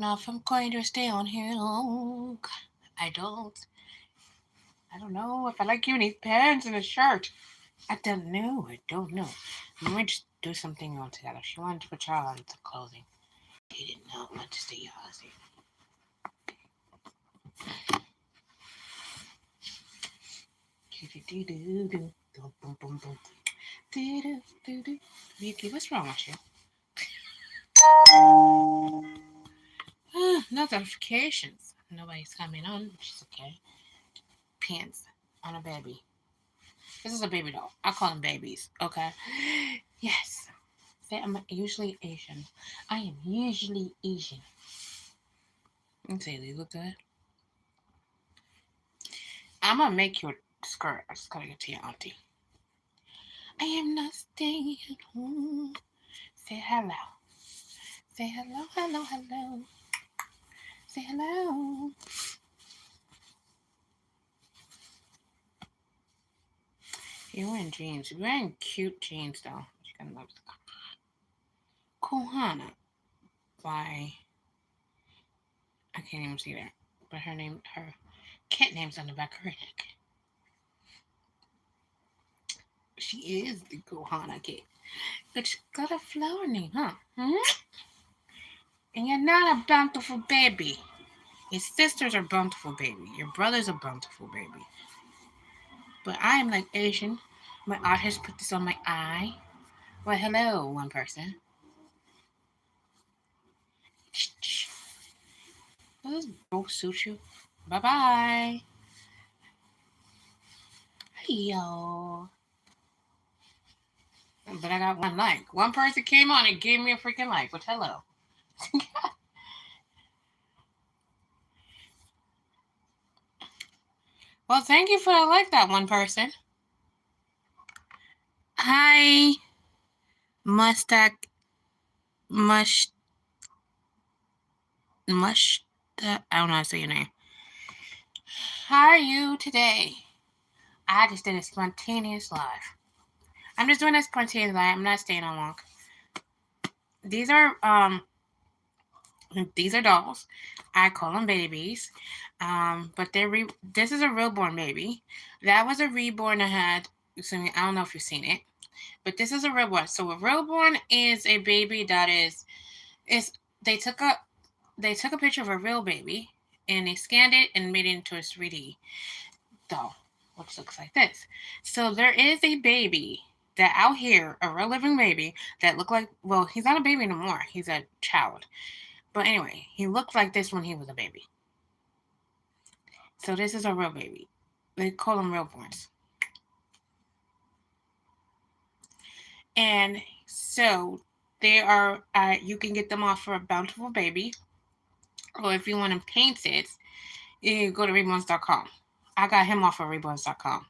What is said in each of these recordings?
Now, if I'm going to stay on here long, I don't. I don't know if I like you in these pants and a shirt. I don't know. I don't know. We might just do something all together. She wanted to put y'all on some clothing. He did not want to stay Aussie. Vicky, what's wrong with you? No notifications. Nobody's coming on, which is okay. Pants on a baby. This is a baby doll. I call them babies. Okay. Yes. Say I'm usually Asian. I am usually Asian. Let's see, they look good. I'm gonna make you a skirt. I just gotta get to your auntie. I am not staying home. Say hello. Say hello, hello, hello. Say hello. You're wearing jeans. You're wearing cute jeans though. You're gonna love the Kohana by I can't even see that. But her cat name's on the back of her neck. She is the Kohana cat. But she got a flower name, huh? Hmm? And you're not a bountiful baby. Your sisters are bountiful baby. Your brother's a bountiful baby. But I am like Asian. My artist put this on my eye. Well, hello, one person. Will this both suit you? Bye bye. Yo. But I got one like. One person came on and gave me a freaking like. But hello. Well, thank you for like that one person. Hi, Mustak Mush Mush. I don't know how to say your name. How are you today? I just did a spontaneous live. I'm just doing a spontaneous live. I'm not staying on long. These are these are dolls. I call them babies. But this is a real born baby. That was a reborn I had. So I don't know if you've seen it, but this is a real born. So a real born is a baby that is they took a picture of a real baby and they scanned it and made it into a 3D doll, which looks like this. So there is a baby that out here, a real living baby that looked like, well, he's not a baby anymore. He's a child. But anyway, he looked like this when he was a baby. So this is a real baby. They call them real borns. And so they are, you can get them off for a bountiful baby. Or if you want to paint it, you go to reborns.com. I got him off of reborns.com.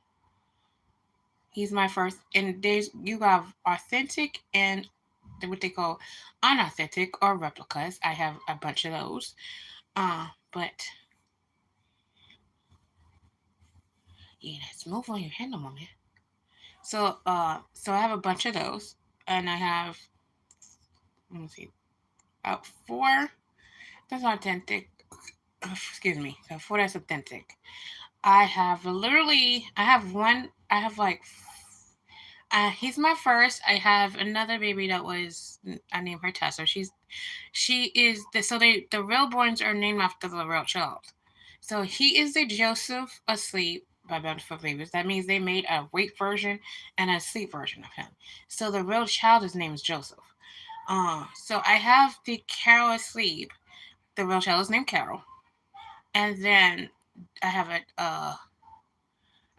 He's my first, and there's you have authentic and what they call unauthentic or replicas. I have a bunch of those. But yeah, let's move on your hand a moment. So I have a bunch of those, and I have let me see, about four that's authentic. Excuse me, so four that's authentic. I have one. I have like he's my first. I have another baby that was I named her Tessa. She is the real borns are named after the real child. So he is the Joseph asleep by Bountiful Babies. That means they made a wake version and a sleep version of him. So the real child his name is Joseph. So I have the Carol asleep. The real child is named Carol, and then I have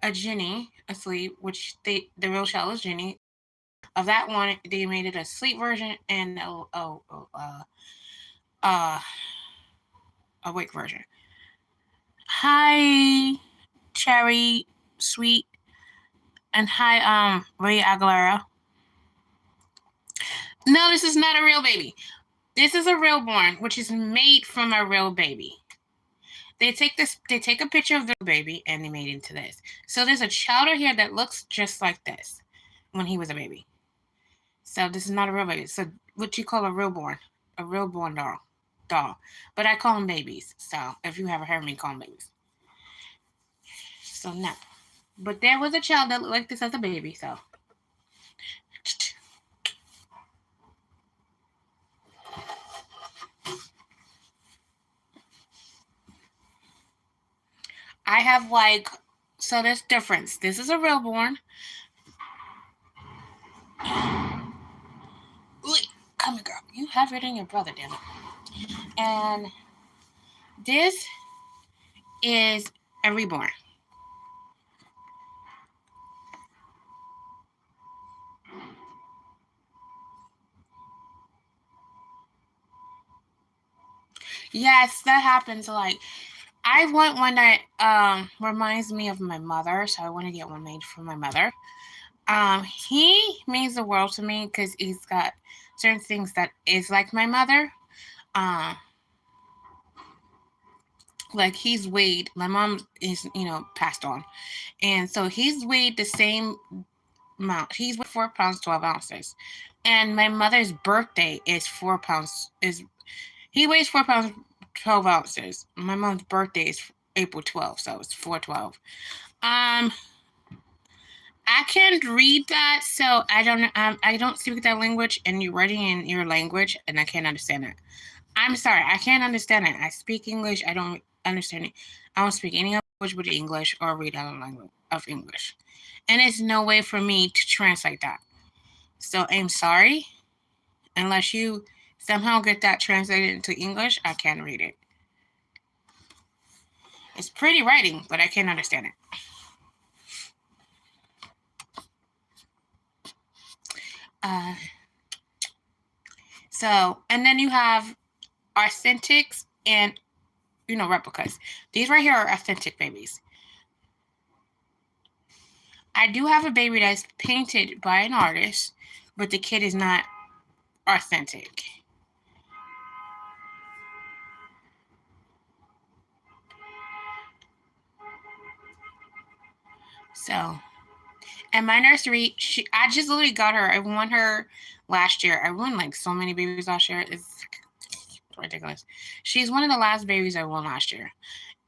a Jenny asleep, which the real child is Jenny. Of that one, they made it a sleep version and uh, a wake version. Hi, Cherry Sweet, and hi, Ray Aguilera. No, this is not a real baby. This is a real born, which is made from a real baby. They take a picture of the baby and they made it into this. So there's a child here that looks just like this when he was a baby. So this is not a real baby. So what you call a real born doll. doll. But I call them babies. So if you ever heard me call them babies. So no. But there was a child that looked like this as a baby. So I have like, so there's difference. This is a real born. Come here, girl. You have it in your brother, damn it. And this is a reborn. Yes, that happens. Like, I want one that reminds me of my mother, so I want to get one made for my mother. He means the world to me because he's got certain things that is like my mother. Um, like he's weighed. My mom is, passed on, and so he's weighed the same amount. He's weighed 4 pounds 12 ounces, and my mother's birthday is 4 pounds. Is he weighs 4 pounds 12 ounces? My mom's birthday is April 12th, so it's 4/12. Um, I can't read that, so I don't speak that language, and you're writing in your language, and I can't understand it. I'm sorry, I can't understand it. I speak English. I don't understand it. I don't speak any language but English or read other language of English, and there's no way for me to translate that. So I'm sorry, unless you somehow get that translated into English, I can't read it. It's pretty writing, but I can't understand it. Uh, and then you have authentics and replicas. These right here are authentic babies. I do have a baby that's painted by an artist, but the kid is not authentic. So, and my nursery, I just literally got her. I won her last year. I won like so many babies last year. It's ridiculous. She's one of the last babies I won last year.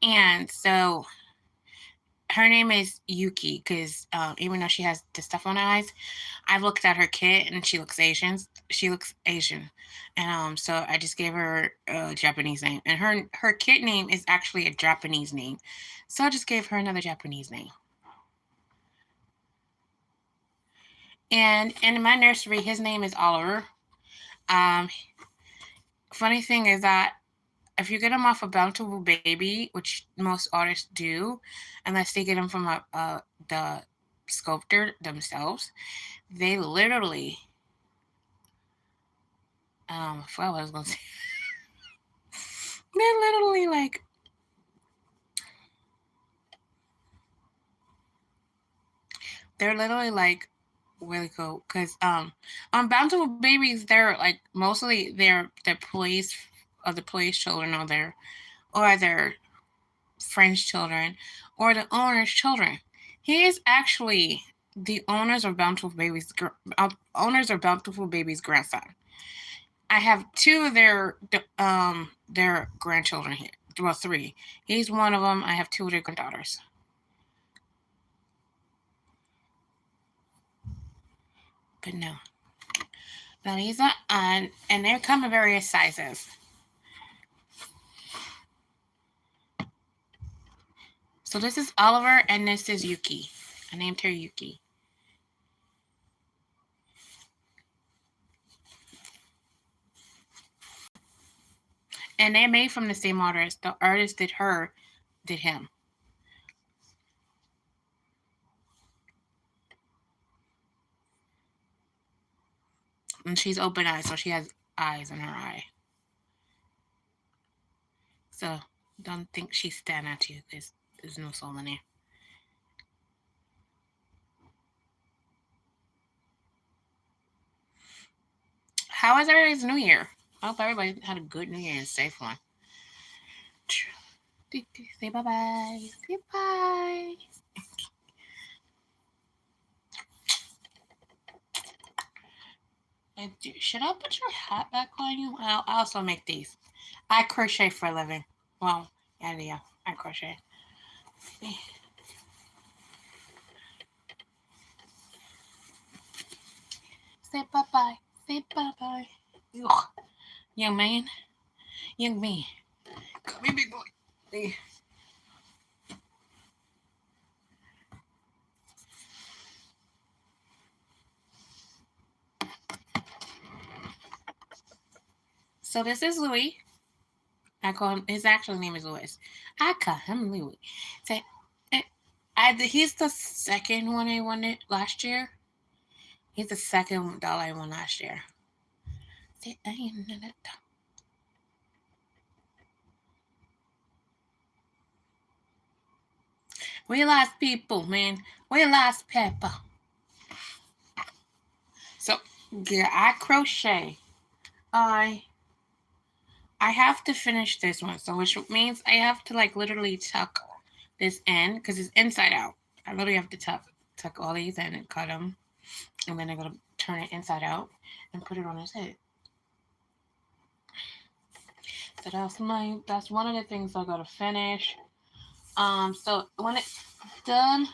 And so her name is Yuki because even though she has the stuff on her eyes, I looked at her kit and she looks Asian. She looks Asian, and so I just gave her a Japanese name, and her kit name is actually a Japanese name, so I just gave her another Japanese name. And in my nursery, his name is Oliver. Um, Funny thing is that if you get him off a Bountiful Baby, which most artists do, unless they get them from the sculptor themselves, they literally, I forgot what I was going to say. They're literally like, really cool because on Bountiful Babies, they're like mostly they're the police children or their friends' children or the owner's children. He is actually the owners of Bountiful Babies grandson. I have two of their grandchildren here. Well, three. He's one of them. I have two of their granddaughters. But no. Now these are and they come in various sizes. So this is Oliver and this is Yuki. I named her Yuki. And they're made from the same artist. The artist did him. And she's open eyed, so she has eyes in her eye. So don't think she's staring at you because there's no soul in there. How was everybody's New Year? I hope everybody had a good New Year and safe one. Say bye-bye. Say bye. And should I put your hat back on you? I'll also make these. I crochet for a living. Well, yeah, I crochet. Say bye bye. Say bye bye. Young man. Young man. Come here, big boy. There. So this is Louis. I call him. His actual name is Louis. I call him Louis. Say, he's the second one I won it last year. He's the second doll I won last year. Say, I am not. We lost people, man. We lost people. So yeah, I crochet. I I have to finish this one, so which means I have to like literally tuck this in because it's inside out. I literally have to tuck all these in and cut them, and then I'm gonna turn it inside out and put it on his head. So that's one of the things I gotta finish. So when it's done,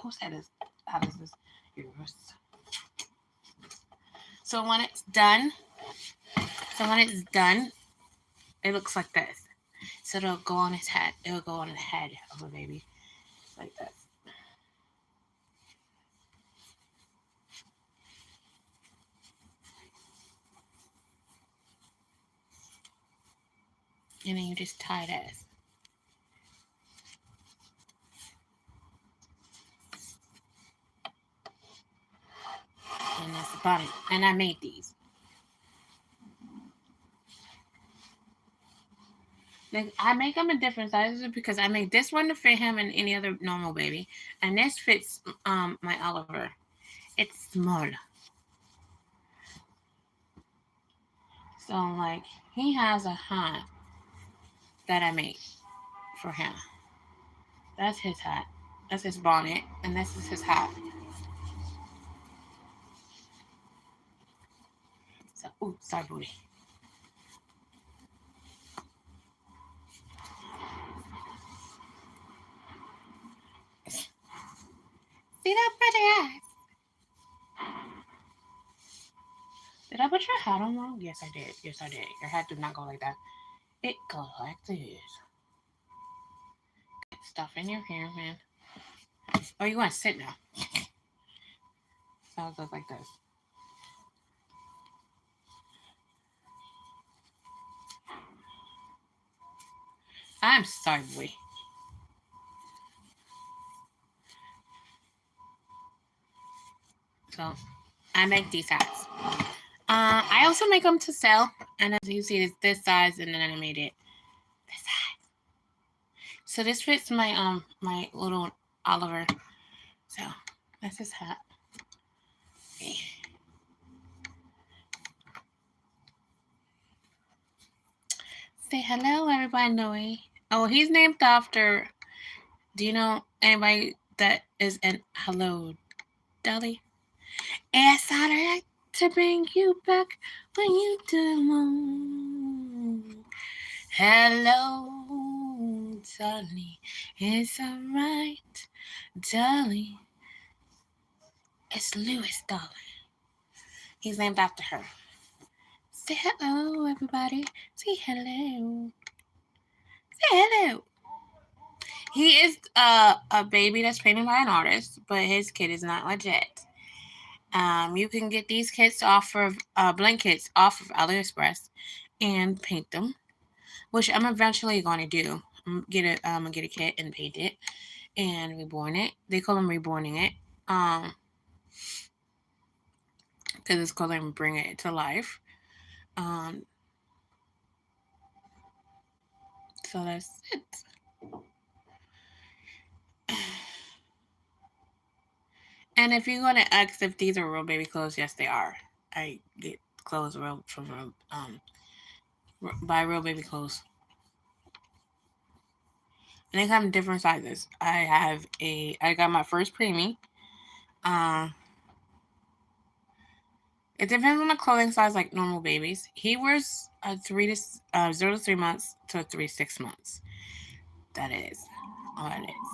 whose head is how does this? Yours. So when it's done, so when it's done, it looks like this. So it'll go on his head. It'll go on the head of a baby, like that. And then you just tie this. And that's the bottom. And I made these. Like, I make them in different sizes because I made this one to fit him and any other normal baby, and this fits my Oliver. It's small, so like he has a hat that I made for him. That's his hat. That's his bonnet, and this is his hat. So, ooh, sorry, booty. See that pretty eyes? Did I put your hat on wrong? Yes, I did. Yes, I did. Your hat did not go like that. It goes like this. Get stuff in your hair, man. Oh, you want to sit now? So it goes like this. I'm sorry, boy. So I make these hats. I also make them to sell, and as you see, it's this size, and then I made it this size. So this fits my little Oliver. So that's his hat. Okay. Say hello, everybody. Noe. Oh, he's named after. Do you know anybody that is in Hello Dolly? It's harder to bring you back when you do. Hello, Dolly. It's alright, Dolly. It's Lewis Dolly. He's named after her. Say hello, everybody. Say hello. Say hello. He is a baby that's painted by an artist, but his kit is not legit. You can get these kits off of blank kits off of AliExpress and paint them, which I'm eventually going to do. I'm gonna get a kit and paint it and reborn it. They call them reborning it, because it's called them bring it to life. Um, so that's it. And if you're gonna ask if these are real baby clothes, yes, they are. I get clothes real from buy real baby clothes, and they come in different sizes. I got my first preemie. Um, It depends on the clothing size, like normal babies. He wears 0 to 3 months to 3 to 6 months. That is all it is.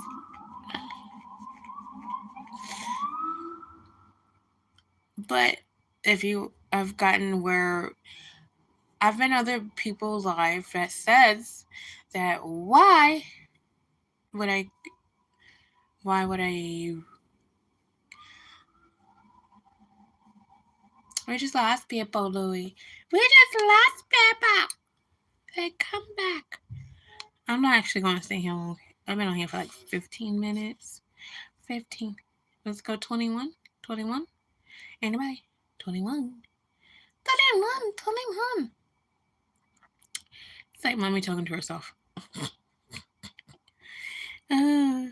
But if you have gotten where I've been other people's life that says that would I why would I we just lost people, Louie. We just lost people. They come back. I'm not actually going to stay here long. I've been on here for like 15 minutes. 15. Let's go 21. 21. Anybody? 21. 21. 21. It's like mommy talking to herself. uh,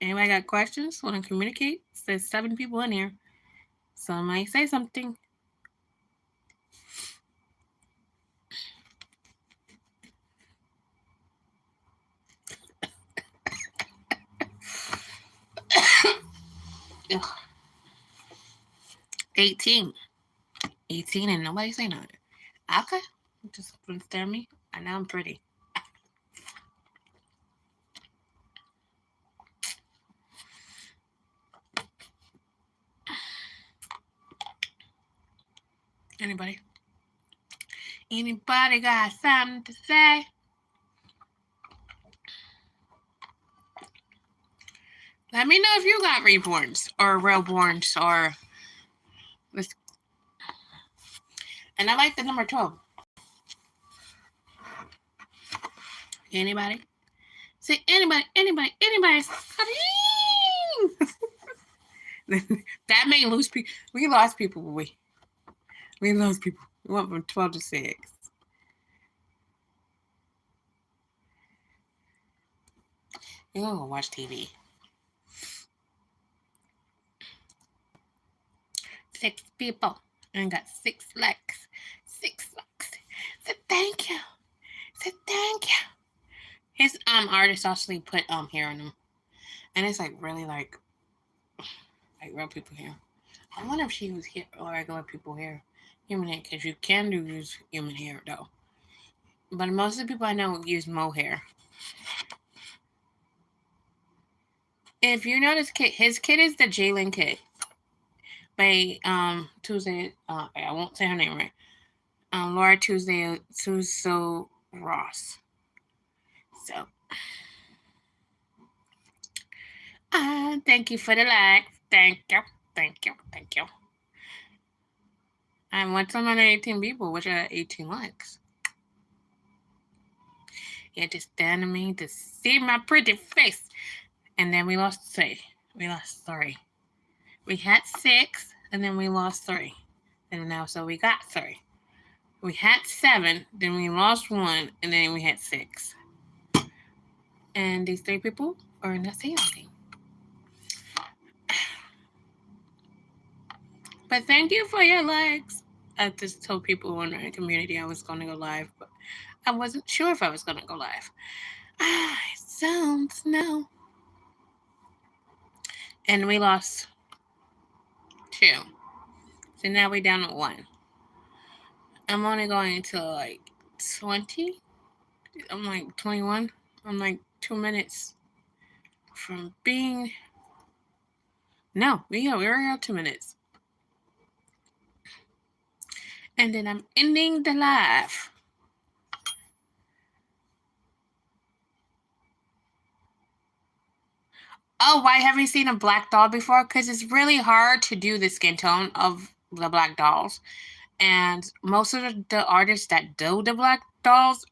Anybody got questions? Want to communicate? There's 7 people in here. Somebody say something. Ugh. 18. 18 and nobody say nothing. Okay. Just stare at me. I know I'm pretty. Anybody? Anybody got something to say? Let me know if you got reborns or real-borns or this. And I like the number 12. Anybody? Say anybody. That may lose people. We lost people, we lost people. We went from 12 to 6. You're gonna go watch TV. 6 people. And got 6 likes. 6 likes. So thank you. So thank you. His artist actually put hair on him. And it's like really like real people hair. I wonder if she used hair or regular people hair. Human hair, because you can use human hair though. But most of the people I know use mohair. If you notice, his kid is the Jalen kid. By Tuesday, I won't say her name right. Laura Tuesday Ross. So, thank you for the like. Thank you. I went to another 18 people, which are 18 likes. You had to stand to me to see my pretty face. And then we lost 3. We lost 3. We had 6, and then we lost 3. And now, so we got 3. We had 7, then we lost 1, and then we had 6. And these 3 people are not saying anything. But thank you for your likes. I just told people in our community I was going to go live, but I wasn't sure if I was going to go live. It sounds no. And we lost 2. So now we're down at 1. I'm only going to like 20. I'm like 21. I'm like 2 minutes from being. No, we're at 2 minutes. And then I'm ending the live. Oh, why haven't you seen a black doll before? Because it's really hard to do the skin tone of the black dolls. And most of the artists that do the black dolls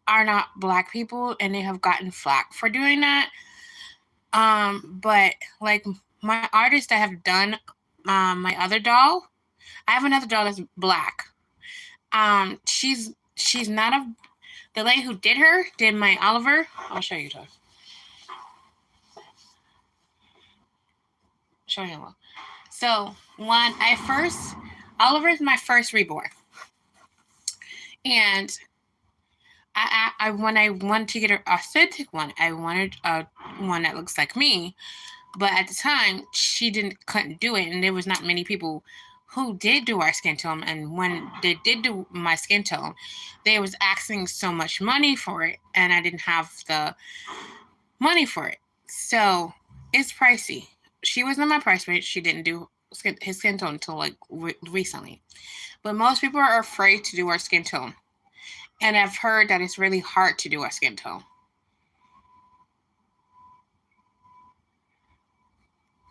are not black people, and they have gotten flack for doing that. But like my artists that have done my other doll, I have another doll that's black. She's not a the lady who did my Oliver. I'll show you, Todd. Show you one. So Oliver is my first reborn, and when I wanted to get an authentic one, I wanted a one that looks like me. But at the time, she couldn't do it, and there was not many people who did do our skin tone. And when they did do my skin tone, they was asking so much money for it, and I didn't have the money for it. So it's pricey. She was on my price range. She didn't do his skin tone until like recently. But most people are afraid to do our skin tone, and I've heard that it's really hard to do our skin tone.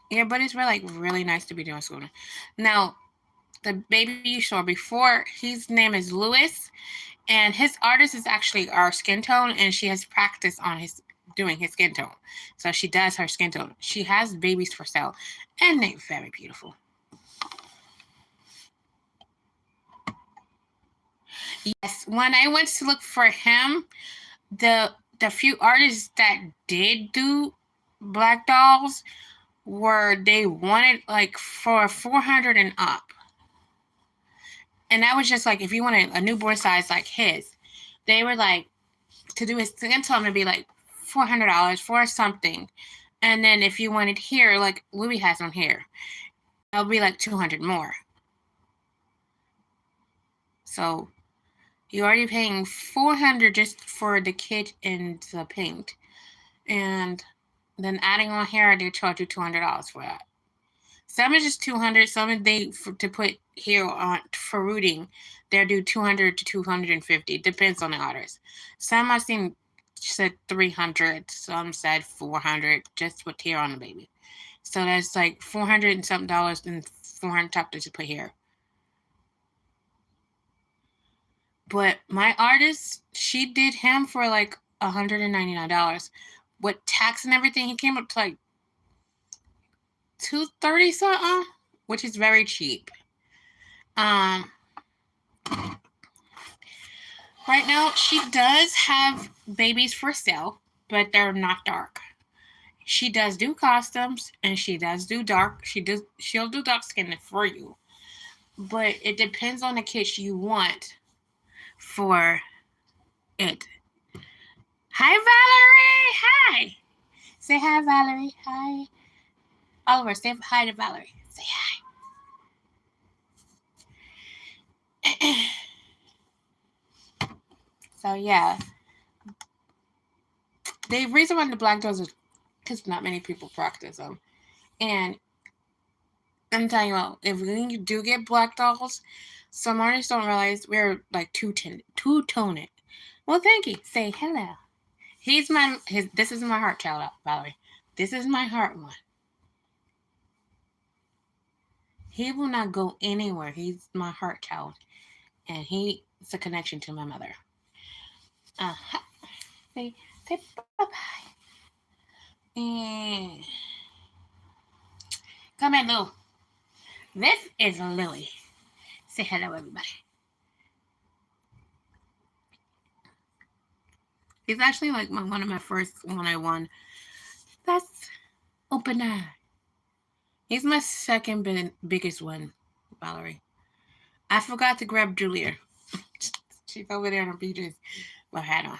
Yeah, but it's really like really nice to be doing skin tone. Now, the baby you saw before, his name is Lewis, and his artist is actually our skin tone, and she has practice on his doing his skin tone. So she does her skin tone. She has babies for sale, and they're very beautiful. Yes, when I went to look for him, the few artists that did do black dolls were they wanted like for 400 and up. And that was just like if you wanted a newborn size like his, they were like to do his skin tone to be like $400 for something. And then if you wanted hair, like Louis has on hair, that'll be like 200 more. So you're already paying 400 just for the kit and the paint. And then adding on hair, they charge you $200 for that. Some is just 200. Some to put hair on for rooting, they'll do 200 to 250. Depends on the artist. Some I've seen said 300. Some said 400 just with hair on the baby. So that's like 400 and something dollars and 400 top to put hair. But my artist, she did him for like $199. With tax and everything, he came up to like $230 something, which is very cheap. Right now, she does have babies for sale, but they're not dark. She does do costumes, and she does do dark. She'll do dark skin for you, but it depends on the kit you want for it. Hi, Valerie. Hi. Say hi, Valerie. Hi. Oliver, say hi to Valerie. Say hi. So yeah, the reason why the black dolls is because not many people practice them, and I'm telling you what, if you do get black dolls, some artists don't realize we're like two-toned. Well, thank you. Say hello. This is my heart child, Valerie. This is my heart one. He will not go anywhere. He's my heart child, and he is a connection to my mother. Say bye bye. And come here, Lou. This is Louie. Say hello, everybody. He's actually like one of my first one I won. That's Open Eye. He's my second biggest one, Valerie. I forgot to grab Julia. She's over there on her beaches with her hat on.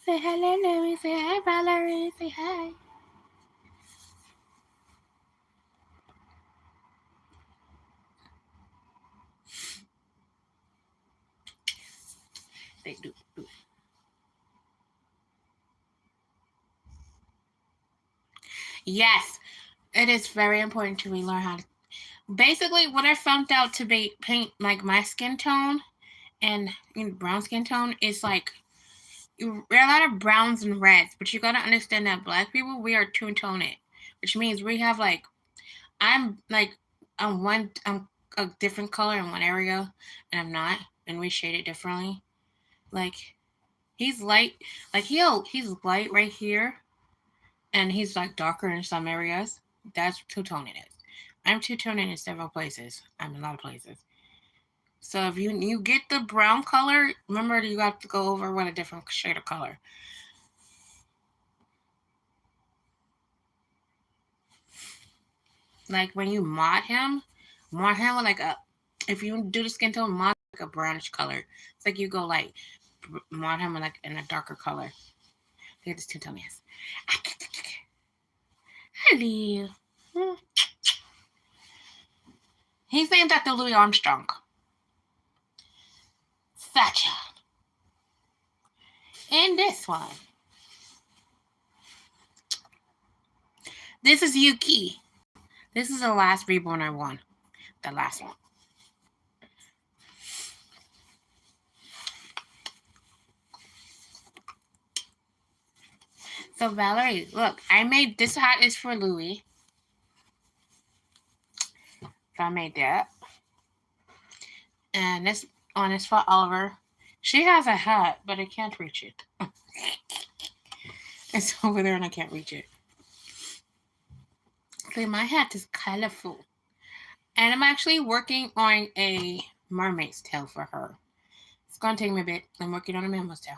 Say hello, Louie. Say hi, Valerie. Say hi. They do. Yes, it is very important to relearn how to. Basically, what I found out to be paint like my skin tone and brown skin tone is like we're a lot of browns and reds, but you gotta understand that black people we are two-toned, which means we have like I'm like I'm a different color in one area, and I'm not, and we shade it differently. Like he's light, like he's light right here, and he's like darker in some areas. That's two-toned it is. I'm two-toned in several places. I'm in a lot of places. So if you get the brown color, remember you have to go over with a different shade of color. Like when you mod him with like a if you do the skin tone mod like a brownish color. It's like you go like want him like in a darker color. Look at this two tummies. Hello. He's named after Louis Armstrong. Such and this one. This is Yuki. This is the last reborn I won. The last one. So Valerie, look, I made this hat is for Louis. So I made that. And this one is for Oliver. She has a hat, but I can't reach it. It's over there and I can't reach it. See, my hat is colorful. And I'm actually working on a mermaid's tail for her. It's going to take me a bit. I'm working on a mammal's tail.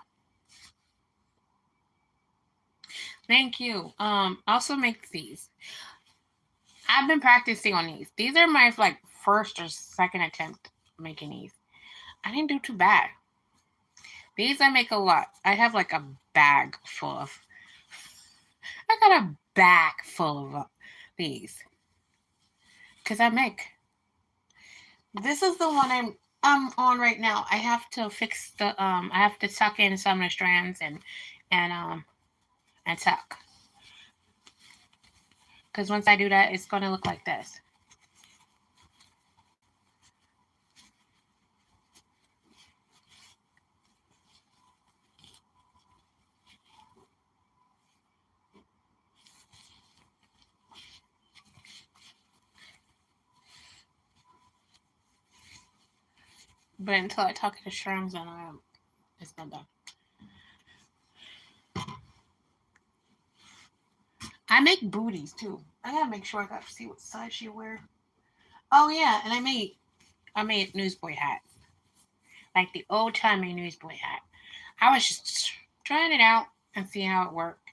Thank you. Also make these. I've been practicing on these. These are my like first or second attempt making these. I didn't do too bad. These I make a lot. I have like a bag full of. I got a bag full of these. Cause I make. This is the one I'm on right now. I have to fix the I have to tuck in some of the strands and tuck. Because once I do that, it's going to look like this. But until I tuck the strands in, it's not done. I make booties too. I gotta make sure I gotta see what size she wear. Oh yeah, and I made newsboy hats, like the old timey newsboy hat. I was just trying it out and see how it worked,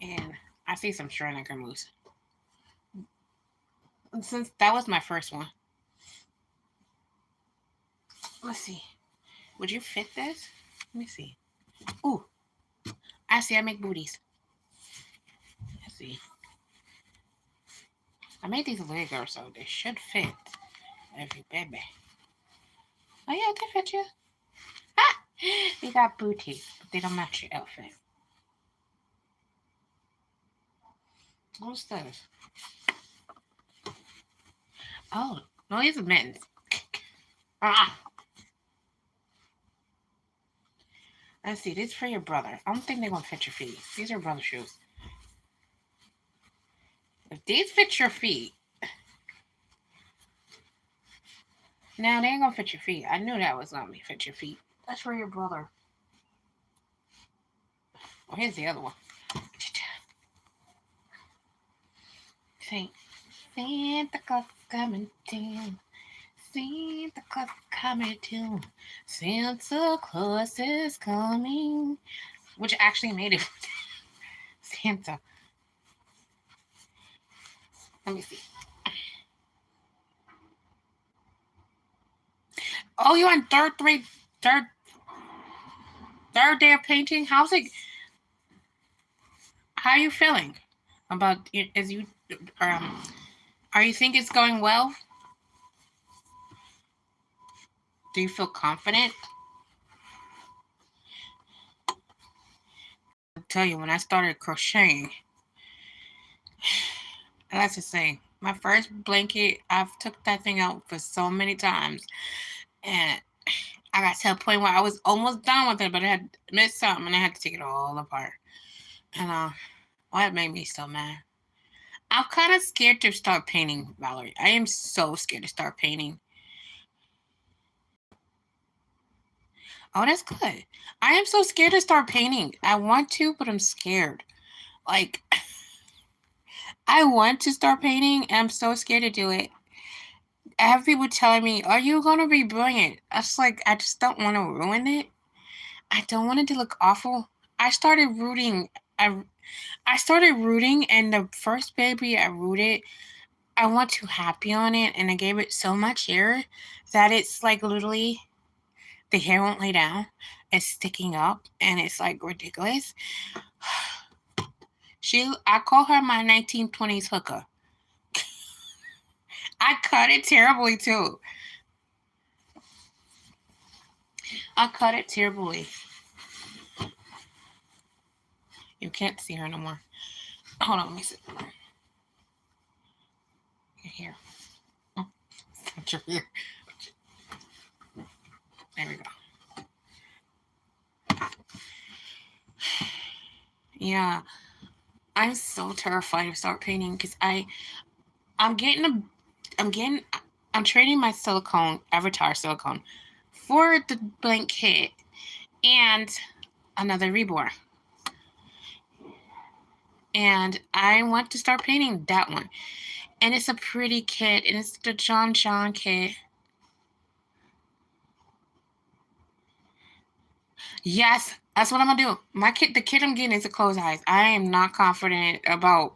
and I see some strand I can lose. And since that was my first one, let's see. Would you fit this? Let me see. Ooh, I see. I make booties. Let's see. I made these leggers, so they should fit every baby. Oh yeah, they fit you. Ah! They got booties, but they don't match your outfit. What's this? Oh, no, these are mittens. Ah. Let's see, these are for your brother. I don't think they're gonna fit your feet. These are brother shoes. If these fit your feet, now they ain't gonna fit your feet. I knew that was gonna fit your feet. That's for your brother. Oh, here's the other one. Santa Claus coming down. Santa Claus coming down. Santa Claus is coming. Which actually made it Santa. Let me see. Oh, you're on third day of painting? How's it? How are you feeling about as you are you think it's going well? Do you feel confident? I'll tell you, when I started crocheting, let's just say, my first blanket, I've took that thing out for so many times, and I got to a point where I was almost done with it, but I had missed something, and I had to take it all apart. And that made me so mad. I'm kind of scared to start painting, Valerie. I am so scared to start painting. Oh, that's good. I am so scared to start painting. I want to, but I'm scared. Like, I want to start painting, and I'm so scared to do it. I have people telling me, "Are you gonna be brilliant?" I just don't want to ruin it. I don't want it to look awful. I started rooting. I started rooting, and the first baby I rooted, I went too happy on it, and I gave it so much air that it's like literally the hair won't lay down. It's sticking up, and it's like ridiculous. I call her my 1920s hooker. I cut it terribly too. I cut it terribly. You can't see her no more. Hold on, let me see. Here. Here. There we go. Yeah, I'm so terrified to start painting because I'm getting a I'm getting I'm trading my silicone avatar silicone for the blank kit and another reborn. And I want to start painting that one. And it's a pretty kit, and it's the John kit. Yes, that's what I'm gonna do. The kit I'm getting is a closed eyes. I am not confident about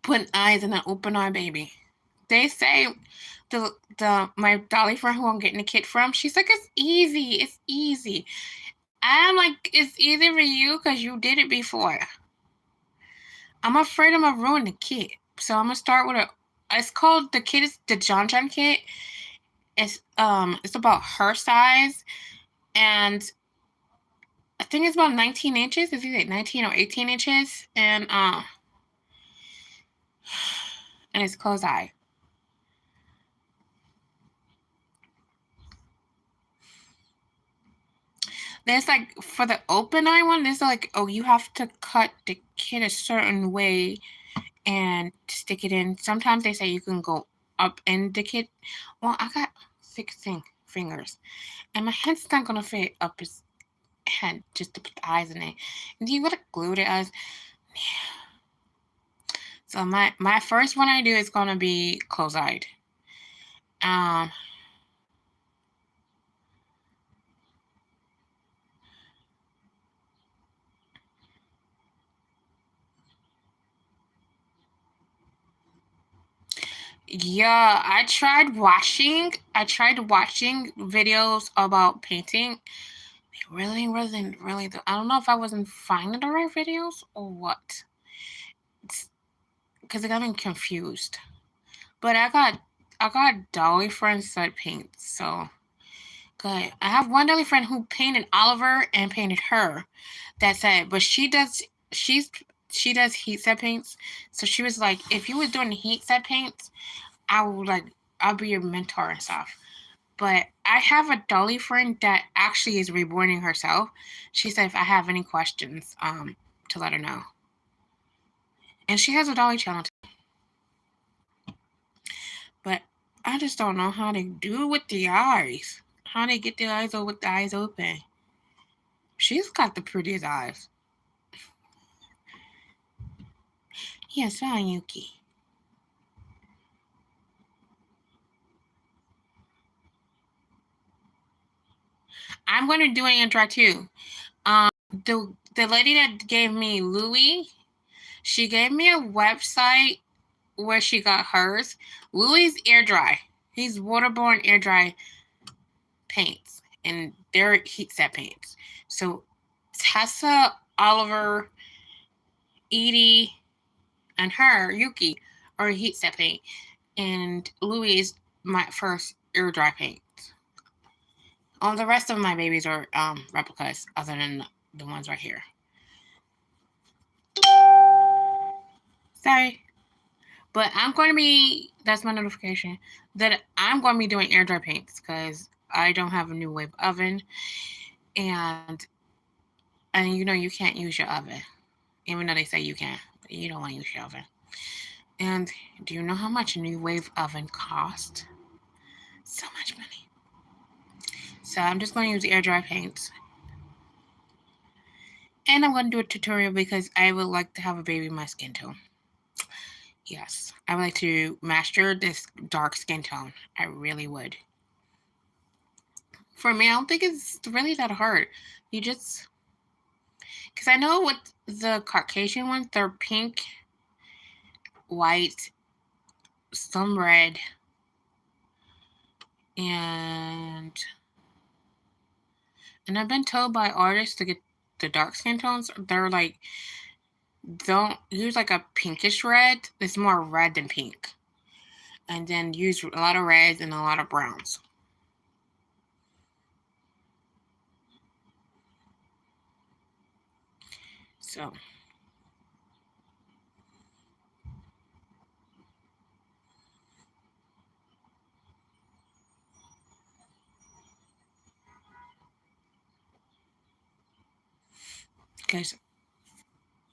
putting eyes in an open eye baby. They say my dolly friend who I'm getting the kit from, she's like, it's easy. It's easy. I'm like, it's easy for you because you did it before. I'm afraid I'm gonna ruin the kit. So I'm gonna start with it's called, the kit is the John kit. It's about her size, and I think it's about 19 inches. It's either 19 or 18 inches, and it's closed eye. There's like, for the open eye one, there's like, oh, you have to cut the kit a certain way and stick it in. Sometimes they say you can go up in the kit. Well, I got 16 fingers, and my head's not gonna fit up his head just to put the eyes in it. And you gotta glue the eyes. So my first one I do is gonna be close-eyed. Yeah, I tried watching videos about painting. It really wasn't really I don't know if I wasn't finding the right videos or what. Because it got me confused. But I got dolly friends that paint, so good. I have one dolly friend who painted Oliver and painted her. That said, but she does heat set paints. So she was like, if you was doing heat set paints, I'll be your mentor and stuff. But I have a dolly friend that actually is reborning herself. She said if I have any questions, to let her know. And she has a dolly channel too. But I just don't know how to do with the eyes. How to get the eyes with the eyes open. She's got the prettiest eyes. Yes, Yuki. I'm going to do an intro too. The lady that gave me Louis, she gave me a website where she got hers. Louis air dry. He's waterborne air dry paints, and they're heat set paints. So Tessa, Oliver, Edie, and her Yuki are heat set paint, and Louis is my first air dry paint. All the rest of my babies are replicas, other than the ones right here. Sorry. But I'm going to be, that's my notification, that I'm going to be doing air dry paints because I don't have a new wave oven. And you know you can't use your oven. Even though they say you can, but you don't want to use your oven. And do you know how much a new wave oven costs? So much money. So I'm just going to use air dry paints. And I'm going to do a tutorial because I would like to have a baby in my skin tone. Yes, I would like to master this dark skin tone. I really would. For me, I don't think it's really that hard. You just, because I know with the Caucasian ones, they're pink, white, some red, and And I've been told by artists to get the dark skin tones. They're like, don't use like a pinkish red. It's more red than pink. And then use a lot of reds and a lot of browns. So because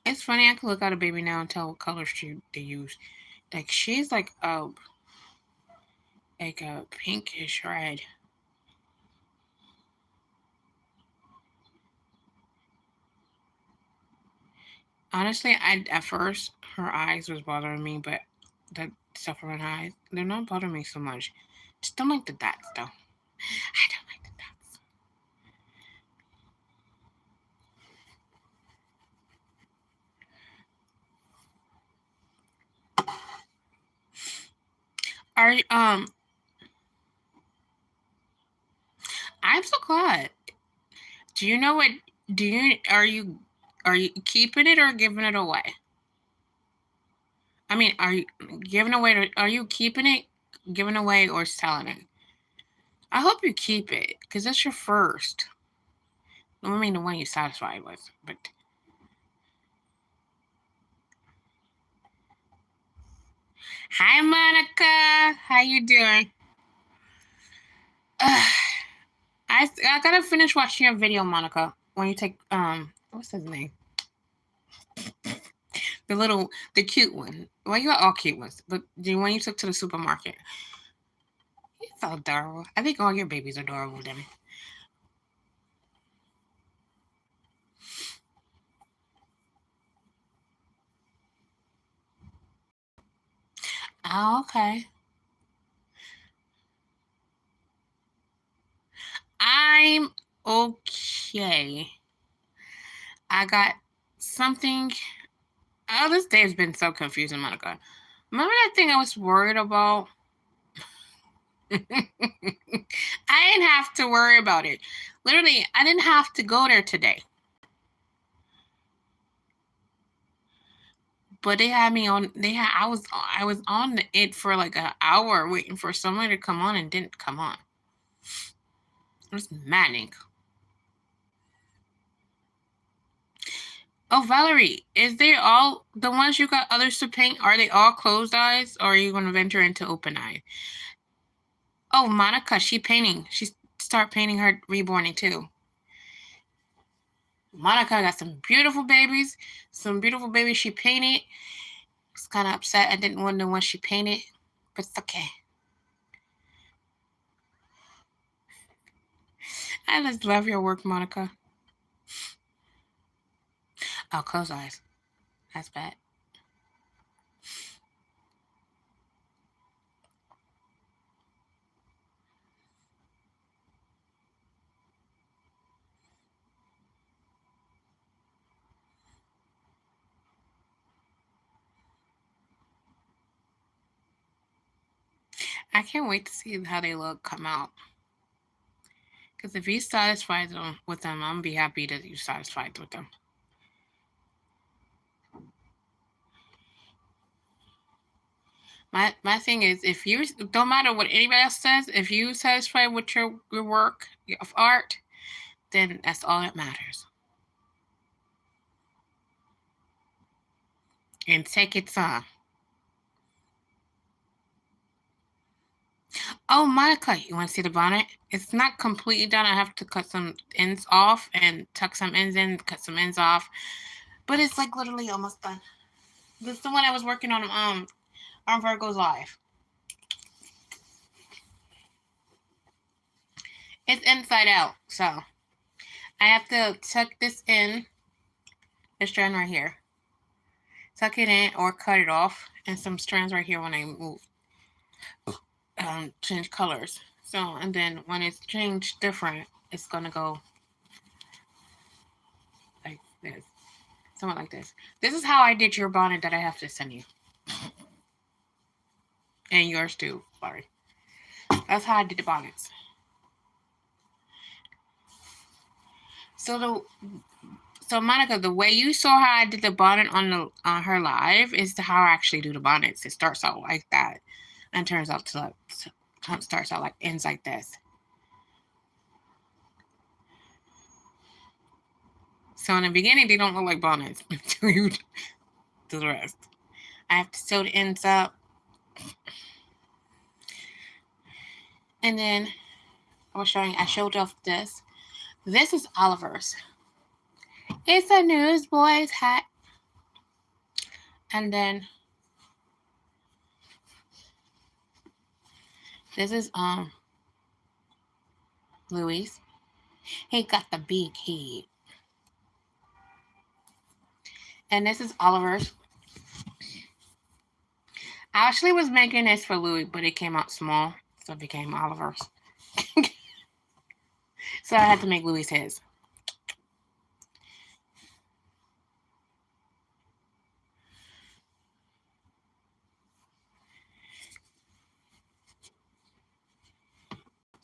it's funny, I can look at a baby now and tell what colors they use. Like she's like a pinkish red. Honestly, I at first her eyes was bothering me, but the stuff around her eyes, they're not bothering me so much. Just don't like the dots though. I don't like the dots. Are I'm so glad. Do you know what? Do you are you keeping it or giving it away? I mean, are you giving away? Are you keeping it, giving away, or selling it? I hope you keep it because that's your first. I mean, the one you're satisfied with. But hi, Monica. How you doing? I gotta finish watching your video, Monica. When you take what's his name? The cute one. Well, you got all cute ones, but the one you took to the supermarket. It's so adorable. I think all your babies are adorable, Demi. Oh, okay. I'm okay. I got something. Oh, this day has been so confusing, Monica. Remember that thing I was worried about? I didn't have to worry about it. Literally, I didn't have to go there today. But they had me on. I was on it for like an hour waiting for someone to come on and didn't come on. It was maddening. Oh, Valerie, is they all the ones you got others to paint? Are they all closed eyes, or are you going to venture into open eye? Oh, Monica, she painting. She start painting her reborning too. Monica got some beautiful babies. Some beautiful babies she painted. I was kind of upset. I didn't want the one she painted, but it's okay. I just love your work, Monica. Oh, close eyes. That's bad. I can't wait to see how they look come out. Because if he's satisfied with them, I'm gonna be happy that you're satisfied with them. My thing is, if you don't matter what anybody else says, if you satisfied with your work of art, then that's all that matters. And take it some. Oh, Monica, you want to see the bonnet? It's not completely done. I have to cut some ends off and tuck some ends in, cut some ends off. But it's like literally almost done. This is the one I was working on Virgo's Live. It's inside out, so I have to tuck this in, this strand right here. Tuck it in or cut it off, and some strands right here when I move, change colors. So, and then when it's changed different, it's gonna go like this, something like this. This is how I did your bonnet that I have to send you, and yours too. Sorry, that's how I did the bonnets. So Monica, the way you saw how I did the bonnet on her live is how I actually do the bonnets. It starts out like that, and turns out to starts out like ends like this. So in the beginning, they don't look like bonnets until you do the rest. I have to sew the ends up, and then I showed off this. This is Oliver's. It's a newsboy's hat. And then this is Louis. He got the big head. And this is Oliver's. I actually was making this for Louis, but it came out small, so it became Oliver's. So I had to make Louis his.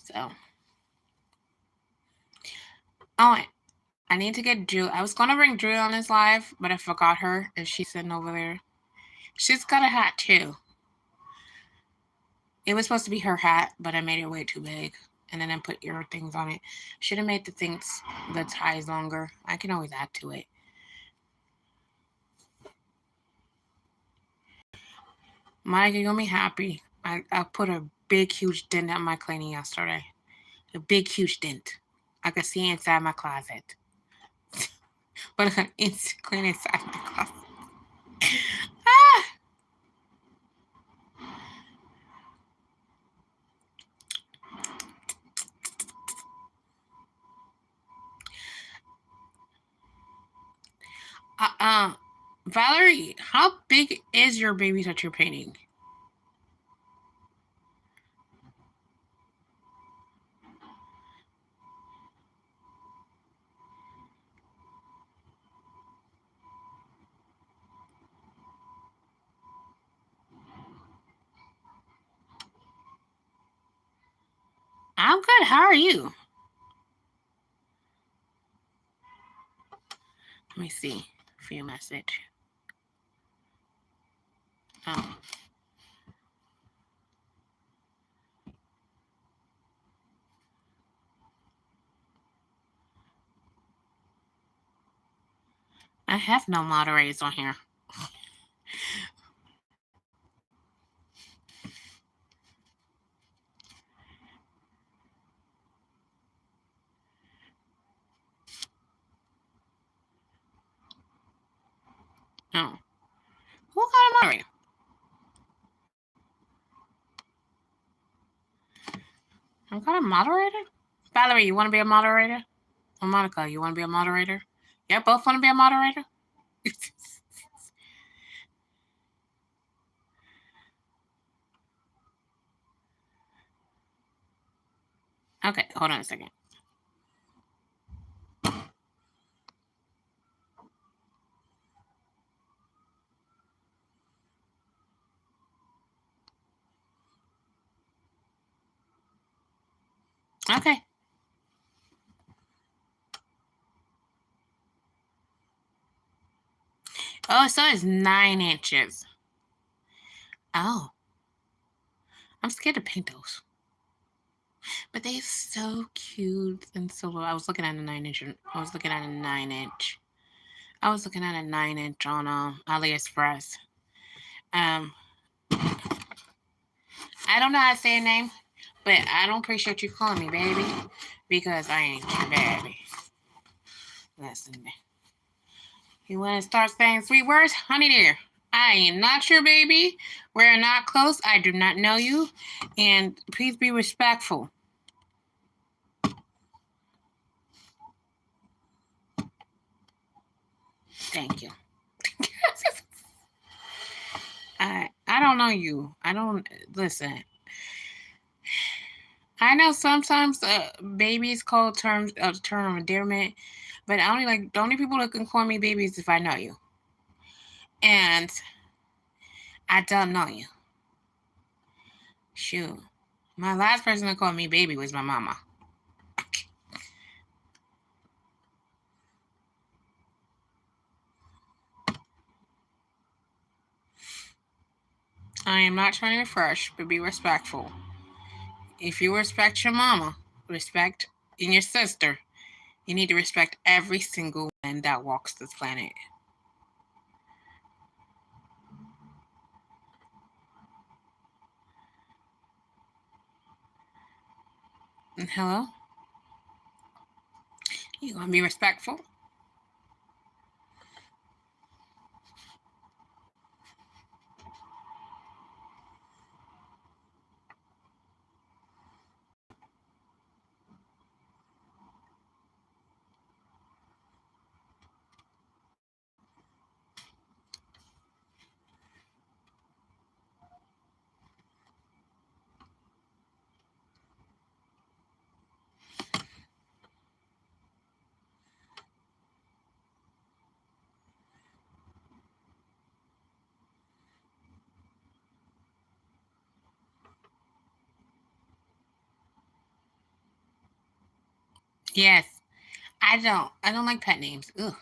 So, oh, I need to get Drew. I was gonna bring Drew on this live, but I forgot her, and she's sitting over there. She's got a hat too. It was supposed to be her hat, but I made it way too big, and then I put ear things on it. Should have made the ties longer. I can always add to it. Mike, you're gonna be happy. I put a big, huge dent on my cleaning yesterday. A big, huge dent. I could see inside my closet. But I can clean inside the closet. Valerie, how big is your baby that you're painting? I'm good. How are you? Let me see. View message. Oh. I have no moderators on here. Oh. Who got a moderator? I got a moderator? Valerie, you want to be a moderator? Or Monica, you want to be a moderator? Yeah, both want to be a moderator? Okay, hold on a second. Okay. Oh, so it's 9 inches. Oh. I'm scared to paint those. But they're so cute and so I was looking at a 9 inch. I was looking at a 9 inch. I was looking at a 9 inch on AliExpress. I don't know how to say a name, but I don't appreciate you calling me baby because I ain't your baby. Listen, you want to start saying sweet words, honey dear? I am not your baby. We're not close. I do not know you, and please be respectful. Thank you. I don't know you. I don't listen. I know sometimes babies call term of endearment, but the only people that can call me baby is if I know you, and I don't know you. Shoot, my last person that called me baby was my mama. I am not trying to refresh, but be respectful. If you respect your mama, respect in your sister, you need to respect every single one that walks this planet. Hello? You gonna be respectful? Yes. I don't like pet names. Ugh.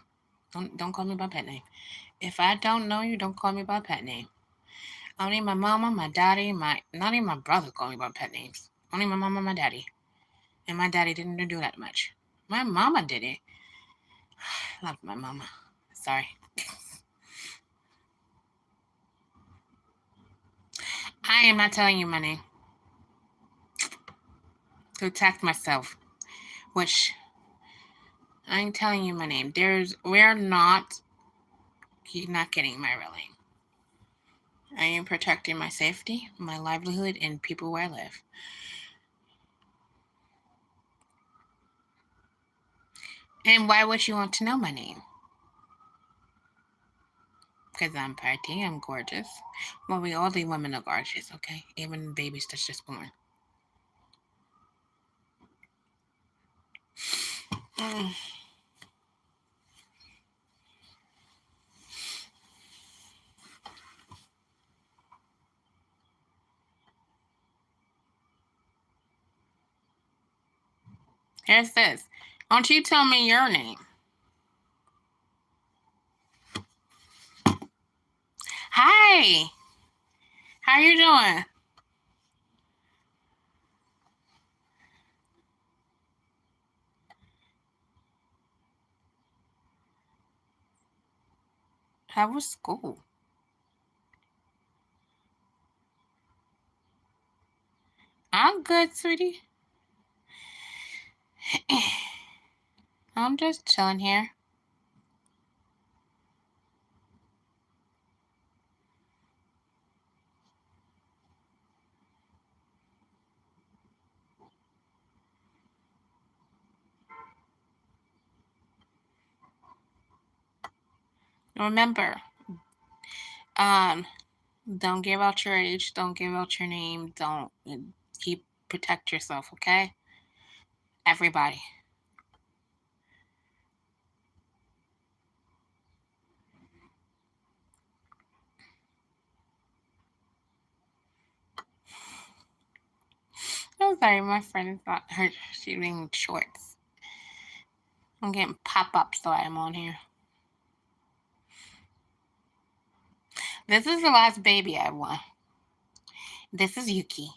Don't call me by pet name. If I don't know you, don't call me by pet name. Only my mama, my daddy, my not even my brother call me by pet names. Only my mama, my daddy. And my daddy didn't do that much. My mama did it. Love my mama. Sorry. I am not telling you my name. To attack myself. Which I ain't telling you my name. We're not You're not getting my real name. I am protecting my safety, my livelihood, and people where I live. And why would you want to know my name? Because I'm pretty, I'm gorgeous. Well, we all the women are gorgeous, okay? Even babies that's just born. Mm. Here's this. Won't you tell me your name? Hi. How you doing? How was school? I'm good, sweetie. I'm just chilling here. Remember, um, don't give out your age. Don't give out your name. Don't keep protect yourself. Okay, everybody. I'm sorry, my friend thought her shooting shorts. I'm getting pop ups so I'm on here. This is the last baby I want. This is Yuki.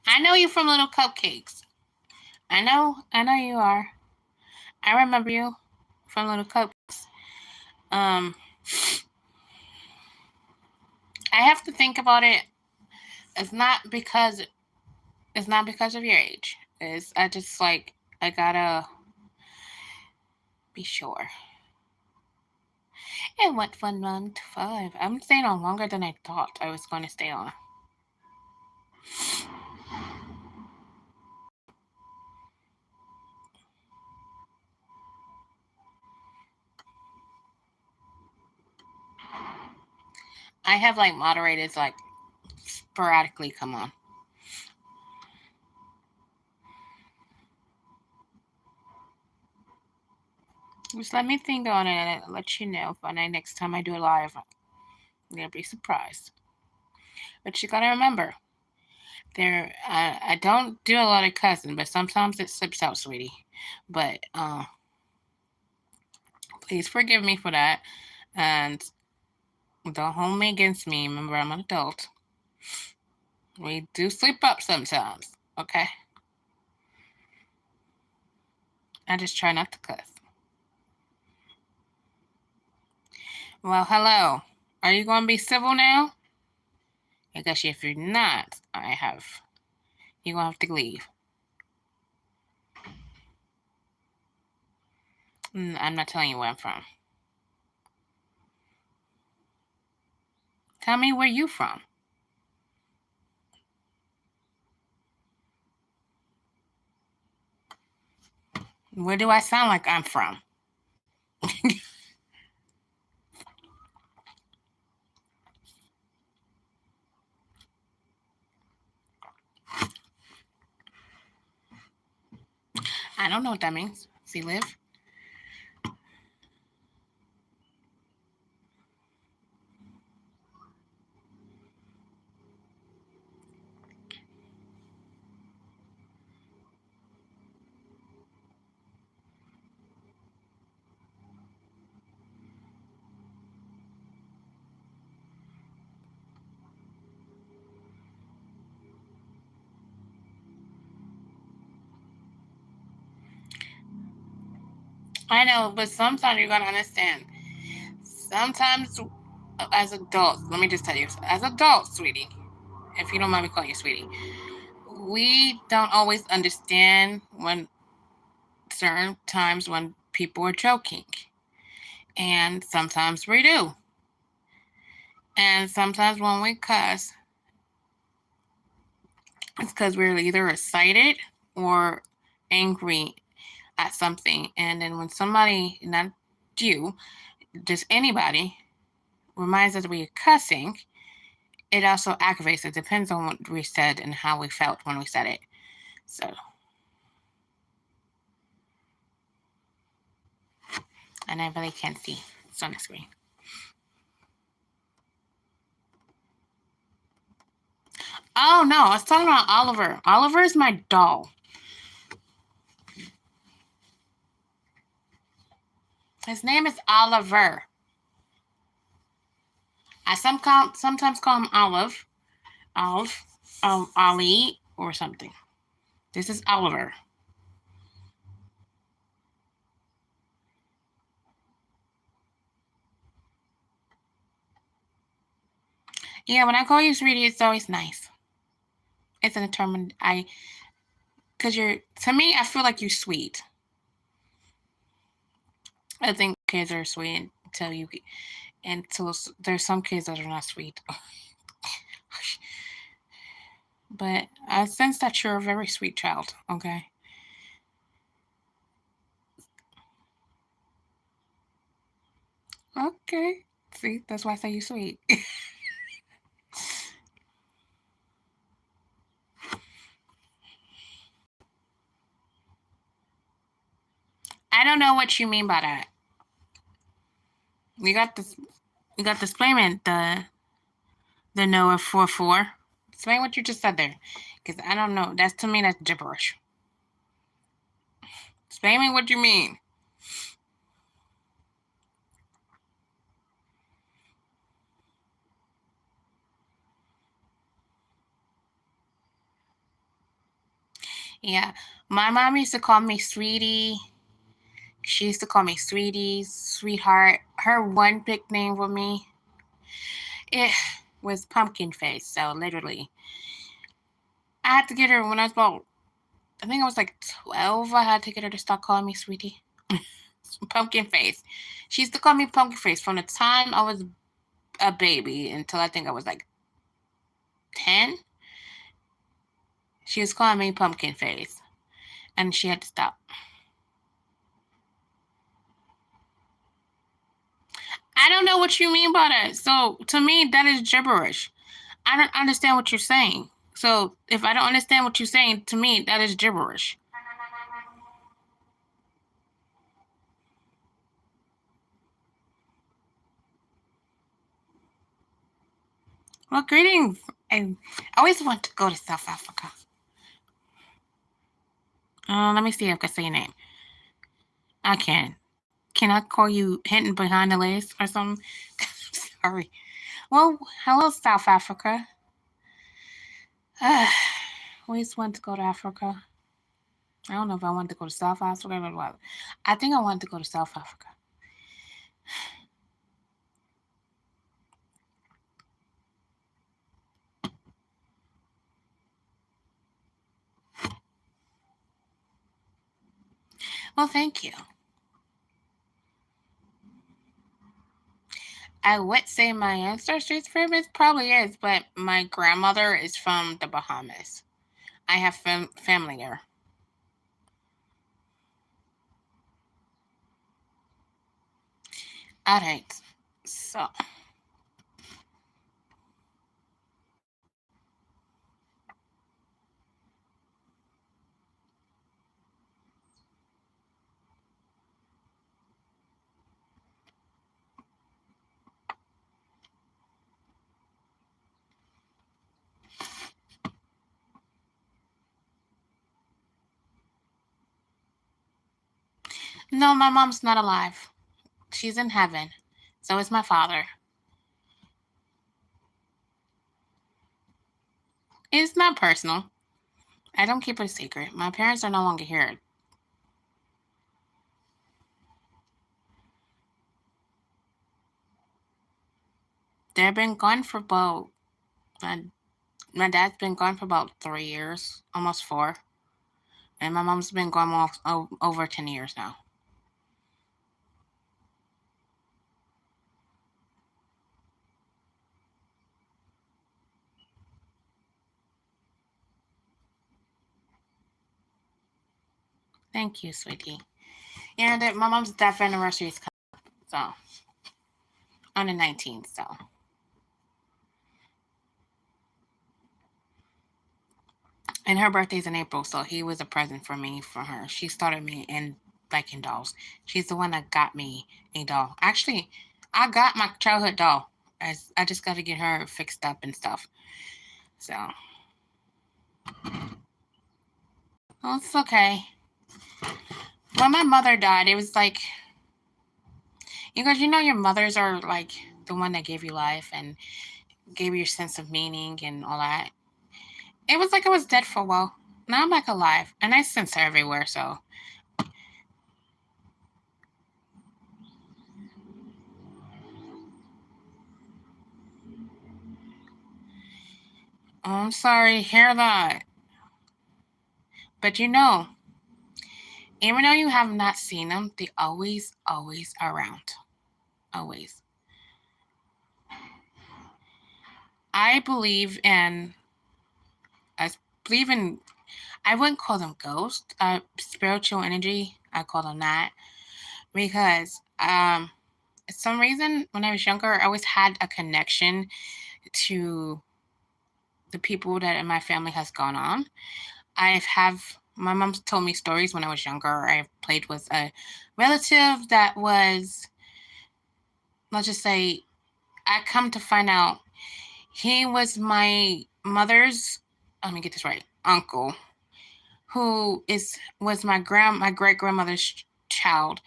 I know you from Little Cupcakes. I know you are. I remember you from Little Cupcakes. Um, I have to think about it. It's not because it's not because of your age. It's I just like I gotta be sure. It went from 1 to 5. I'm staying on longer than I thought I was going to stay on. I have like moderators like sporadically come on. Just let me think on it and let you know when next time I do a live. You'll be surprised. But you gotta remember, I don't do a lot of cussing, but sometimes it slips out, sweetie. But please forgive me for that, and don't hold me against me. Remember, I'm an adult. We do slip up sometimes, okay? I just try not to cuss. Well, hello. Are you going to be civil now? Because if you're not, you're going to have to leave. I'm not telling you where I'm from. Tell me where you from. Where do I sound like I'm from? I don't know what that means. See, live. I know, but sometimes you gotta understand. Sometimes, as adults, let me just tell you, as adults, sweetie, if you don't mind me calling you sweetie, we don't always understand when certain times when people are joking. And sometimes we do. And sometimes when we cuss, it's because we're either excited or angry at something. And then when somebody, not you, just anybody, reminds us we're cussing, it also aggravates. It depends on what we said and how we felt when we said it. So, and I really can't see. It's on the screen. Oh no, I was talking about Oliver. Oliver is my doll. His name is Oliver. I sometimes call him Olive, Olive, Ali, or something. This is Oliver. Yeah, when I call you sweetie, it's always nice. It's a determined because to me, I feel like you're sweet. I think kids are sweet until there's some kids that are not sweet. But I sense that you're a very sweet child, okay? Okay. See, that's why I say you're sweet. I don't know what you mean by that. You got this. You got this payment. The Noah 4-4. Explain what you just said there, because I don't know. That's to me that's gibberish. Explain me what you mean. Yeah, my mom used to call me sweetie. She used to call me sweetie, sweetheart. Her one nickname with me, it was pumpkin face. So literally, I had to get her when I was about, I think I was like 12. I had to get her to stop calling me sweetie. Pumpkin face. She used to call me pumpkin face from the time I was a baby until I think I was like 10. She was calling me pumpkin face, and she had to stop. I don't know what you mean by that. So to me, that is gibberish. I don't understand what you're saying. So if I don't understand what you're saying, to me, that is gibberish. Well, greetings. I always want to go to South Africa. Let me see if I can say your name. I can. Can I call you hitting behind the legs or something? Sorry. Well, hello, South Africa. Always want to go to Africa. I don't know if I want to go to South Africa or what. I think I want to go to South Africa. Well, thank you. I would say my ancestry's famous probably is, but my grandmother is from the Bahamas. I have family there. All right. So, no, my mom's not alive. She's in heaven. So is my father. It's not personal. I don't keep it a secret. My parents are no longer here. They've been gone for about, my, my dad's been gone for about 3 years, almost four. And my mom's been gone over 10 years now. Thank you, sweetie. And my mom's death anniversary is coming, so on the 19th. So, and her birthday's in April, so he was a present for me for her. She started me in liking dolls. She's the one that got me a doll. Actually, I got my childhood doll. I just got to get her fixed up and stuff. So, well, it's okay. When my mother died, it was like, because your mothers are like the one that gave you life and gave you your sense of meaning and all that. It was like I was dead for a while. Now I'm back alive, and I sense her everywhere. So I'm sorry to hear that. But even though you have not seen them, they always around. Always. I believe in. I believe in. I wouldn't call them ghosts. Spiritual energy. I call them that because for some reason when I was younger, I always had a connection to the people that in my family has gone on. I have my mom told me stories when I was younger. I played with a relative that was, let's just say, I come to find out he was my mother's. Let me get this right. Uncle, who was my great grandmother's child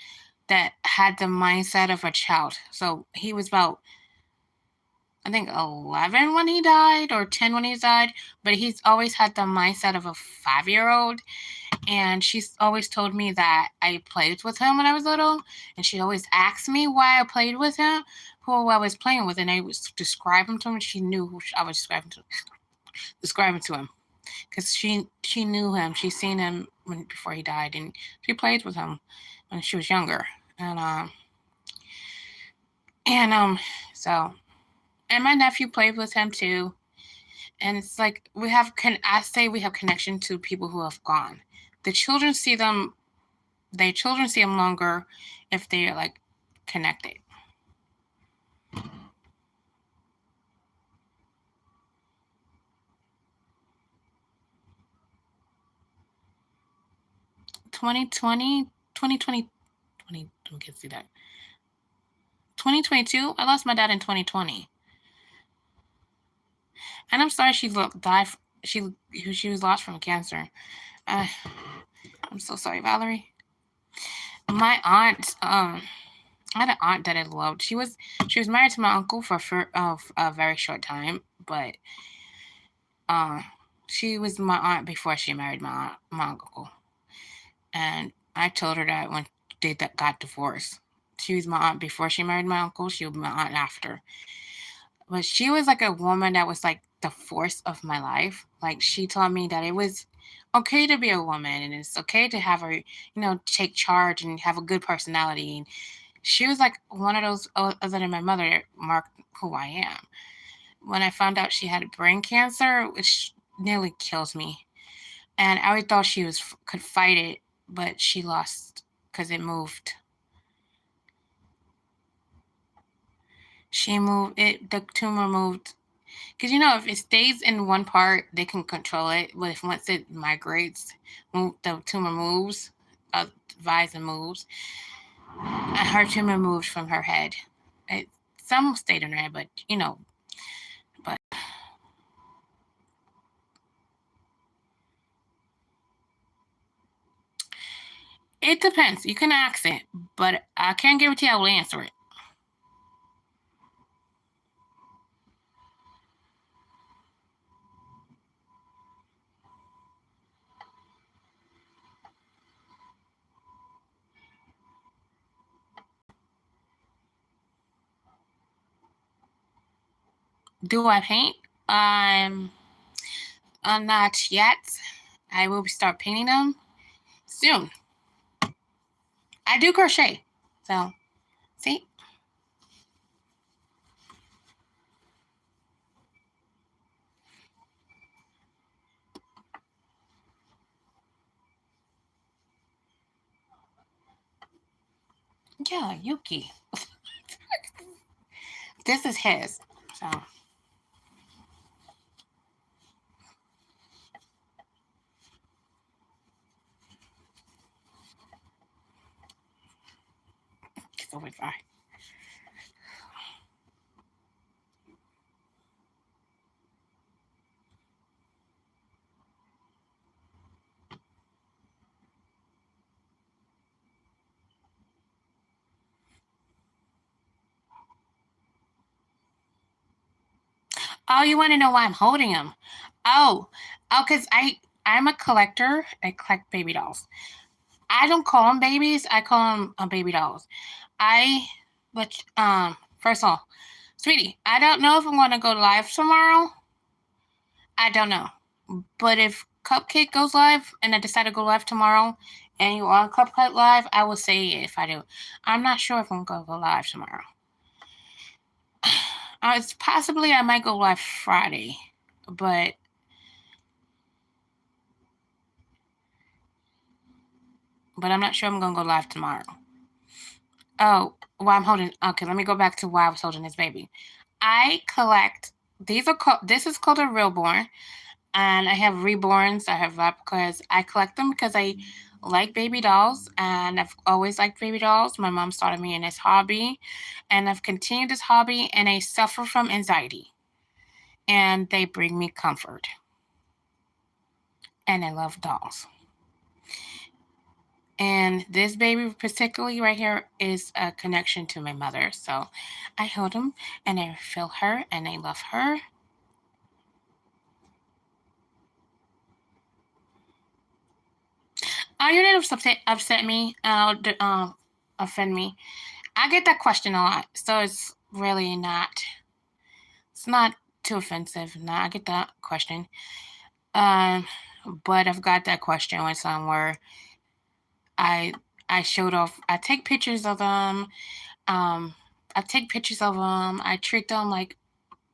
that had the mindset of a child. So he was about, I think, 11 when he died or 10 when he died, but he's always had the mindset of a 5-year-old. And she's always told me that I played with him when I was little, and she always asked me why I played with him, who I was playing with, and I was describe him to him. She knew who I was describing to him because she knew him. She seen him before he died, and she played with him when she was younger. And so, and my nephew played with him too. And it's like I say we have connection to people who have gone. The children see them Their children see them longer if they're like connected. 2020, 2020, 20, we can see that. 2022, I lost my dad in 2020. And I'm sorry died. She she was lost from cancer. Uh, I'm so sorry, Valerie. My aunt, I had an aunt that I loved. She was married to my uncle for a very short time, but uh, she was my aunt before she married my uncle. And I told her that when they got divorced. She was my aunt before she married my uncle. She was my aunt after. But she was like a woman that was like the force of my life. Like she taught me that it was okay to be a woman and it's okay to have her, take charge and have a good personality. And she was like one of those, other than my mother, that marked who I am. When I found out she had brain cancer, which nearly kills me, and I always thought she was could fight it, but she lost because it moved. She moved it. The tumor moved because if it stays in one part, they can control it. But if once it migrates, the tumor moves, divides and moves. And her tumor moved from her head. It, some stayed in her head, but but it depends. You can ask it, but I can't guarantee I will answer it. Do I paint? Um, not yet. I will start painting them soon. I do crochet, so see. Yeah, Yuki. This is his. So it's always fine. Oh, you want to know why I'm holding him? Oh, because I'm a collector. I collect baby dolls. I don't call them babies. I call them baby dolls. I, but first of all, sweetie, I don't know if I'm going to go live tomorrow. I don't know, but if Cupcake goes live and I decide to go live tomorrow, and you are on Cupcake live, I will say it if I do. I'm not sure if I'm going to go live tomorrow. It's possibly I might go live Friday, but I'm not sure I'm gonna go live tomorrow. Oh, well, I'm holding. Okay, let me go back to why I was holding this baby. I collect. These are called. This is called a realborn, and I have reborns. I have replicas. I collect them because I like baby dolls, and I've always liked baby dolls. My mom started me in this hobby, and I've continued this hobby, and I suffer from anxiety, and they bring me comfort, and I love dolls. And this baby, particularly right here, is a connection to my mother. So I hold him and I feel her and I love her. You didn't upset me, offend me. I get that question a lot. So it's really not, it's not too offensive. No, I get that question. Um, but I've got that question with somewhere I, I showed off, I take pictures of them. Um, I take pictures of them. I treat them like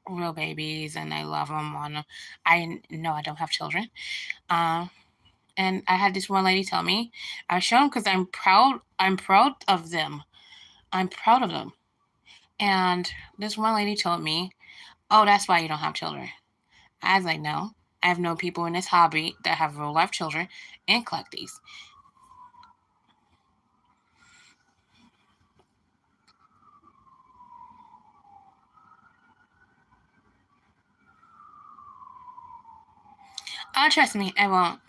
real babies and I love them on I know I don't have children. Um and I had this one lady tell me I show them because I'm proud of them. I'm proud of them. And this one lady told me, oh, that's why you don't have children. I was like, no, I have known people in this hobby that have real life children and collect these. Oh, trust me, I won't.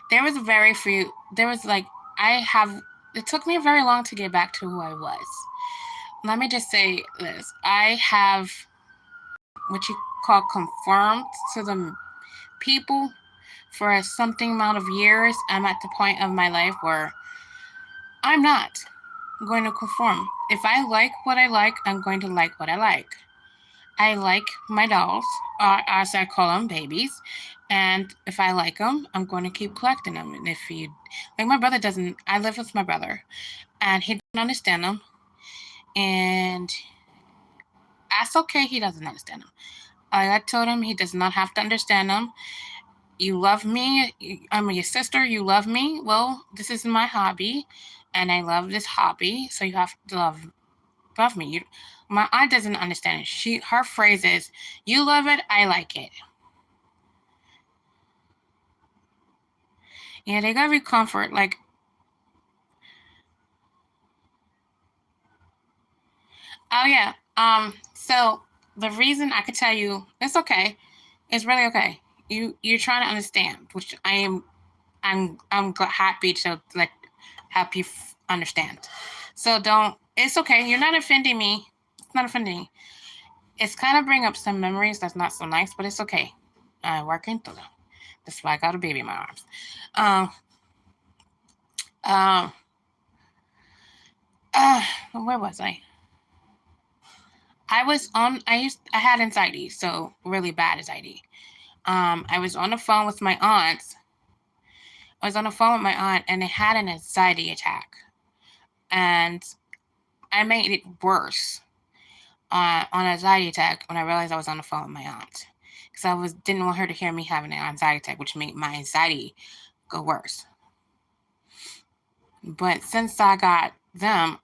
There was very few. There was like I have. It took me very long to get back to who I was. Let me just say this: I have what you call conformed to the people for something amount of years. I'm at the point of my life where I'm not going to conform. If I like what I like, I'm going to like what I like. I like my dolls, as I call them, babies. And if I like them, I'm going to keep collecting them. And if you, like my brother doesn't, I live with my brother, and he doesn't understand them. And that's okay, he doesn't understand them. I told him he does not have to understand them. You love me, I'm your sister, you love me. Well, this is my hobby, and I love this hobby, so you have to love me. My aunt doesn't understand it. Her phrase is, "You love it, I like it." Yeah, they gotta be comfort. Like, oh yeah. So the reason I could tell you it's okay, it's really okay. You're trying to understand, which I am. I'm happy to like help you understand. So don't. It's okay. You're not offending me. It's not offending me. It's kind of bring up some memories that's not so nice, but it's okay. I'm working through them. That's why I got a baby in my arms. Um. Um. Uh, where was I? I was on. I had anxiety, so really bad anxiety. I was on the phone with my aunt. I was on the phone with my aunt, and I had an anxiety attack, and I made it worse on an anxiety attack when I realized I was on the phone with my aunt, because didn't want her to hear me having an anxiety attack, which made my anxiety go worse. But since I got them,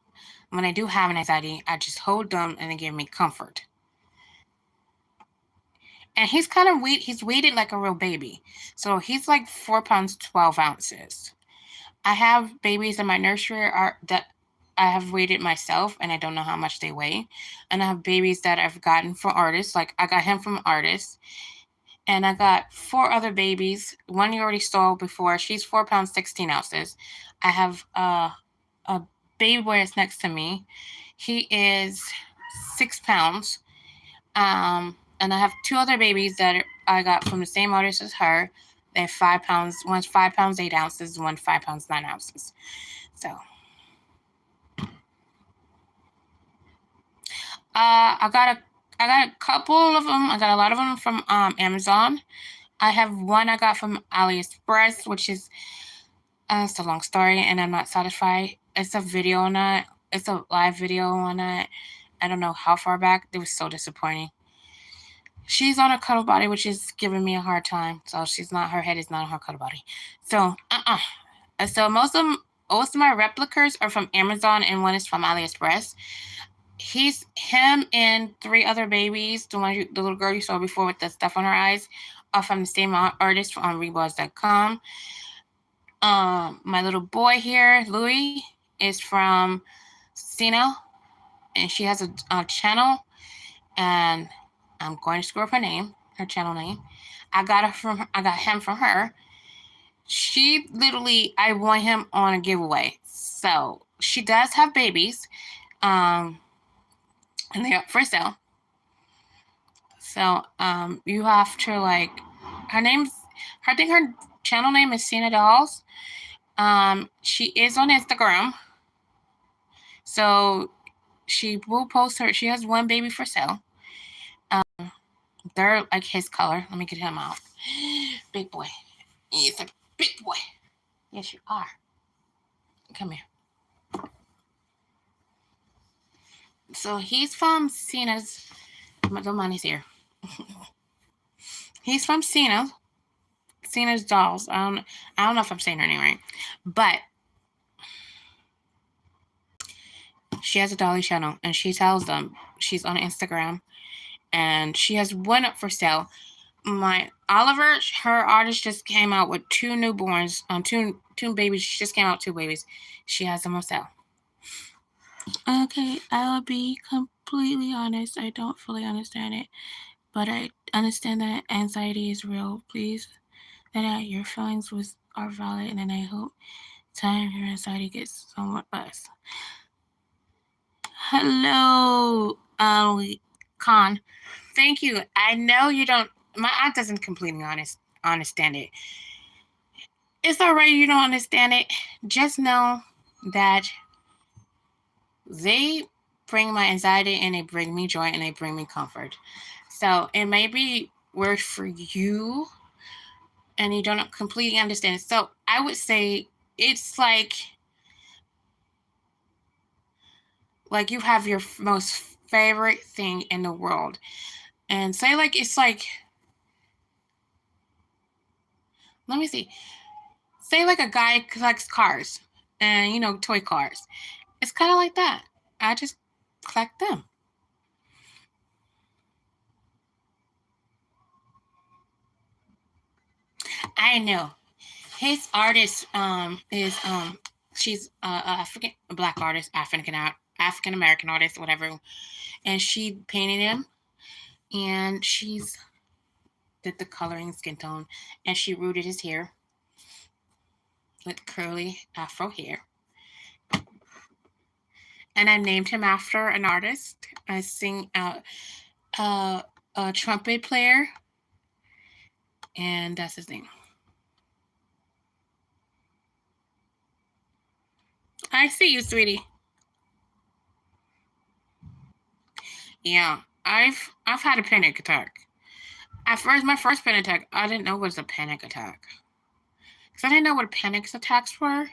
when I do have an anxiety, I just hold them and they give me comfort. And he's kind of weight. He's weighted like a real baby, so he's like 4 pounds 12 ounces. I have babies in my nursery that I have weighted myself, and I don't know how much they weigh. And I have babies that I've gotten from artists. Like I got him from artists, and I got 4 other babies. One you already saw before. She's 4 pounds 16 ounces. I have a baby boy that's next to me. He is 6 pounds. And I have 2 other babies that I got from the same artist as her. They're 5 pounds. One's 5 pounds 8 ounces. One 5 pounds 9 ounces. So, I got a couple of them. I got a lot of them from Amazon. I have one I got from AliExpress, which is it's a long story, and I'm not satisfied. It's a video on it. It's a live video on it. I don't know how far back. It was so disappointing. She's on a cuddle body, which is giving me a hard time. So she's not. Her head is not on her cuddle body. So So most of my replicas are from Amazon, and one is from AliExpress. Him and 3 other babies. The little girl you saw before with the stuff on her eyes, are from the same artist on Reebos.com. My little boy here, Louis, is from Sina, and she has a channel, and I'm going to screw up her channel name. I got him from her. She literally, I won him on a giveaway. So she does have babies, and they're up for sale. So you have to like, I think her channel name is Cena Dolls. She is on Instagram, so she will post her. She has 1 baby for sale. They're like his color. Let me get him out. Big boy. He's a big boy. Yes, you are. Come here. So he's from Cena's. The money's here. He's from Cena's Dolls. I don't know if I'm saying her name right, but she has a dolly channel, and she tells them she's on Instagram, and she has 1 up for sale. My Oliver, her artist just came out with 2 newborns, two babies. She just came out with 2 babies. She has them on sale. Okay, I'll be completely honest. I don't fully understand it. but I understand that anxiety is real. Please, that your feelings are valid, and I hope time your anxiety gets somewhat less. Hello, Khan. Thank you. I know you don't. My aunt doesn't completely understand it. It's alright you don't understand it. Just know that they bring my anxiety and they bring me joy and they bring me comfort. So it may be weird for you and you don't completely understand it. So I would say it's like you have your most favorite thing in the world. And say like it's like, let me see. Say like a guy collects cars and toy cars. It's kind of like that. I just collect them. I know. His artist is she's African black artist, African American artist, whatever, and she painted him, and she's did the coloring skin tone, and she rooted his hair with curly afro hair, and I named him after an artist. I sing a trumpet player, and that's his name. I see you, sweetie. Yeah, I've had a panic attack. At first, my first panic attack, I didn't know it was a panic attack. Because I didn't know what panic attacks were.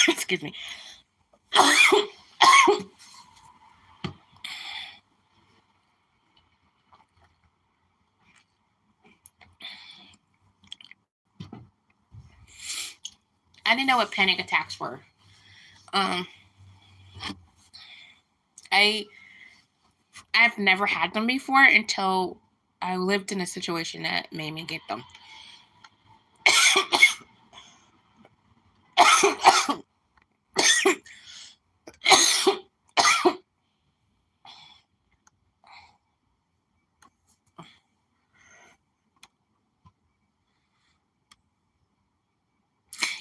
Excuse me. I didn't know what panic attacks were. I've never had them before until I lived in a situation that made me get them.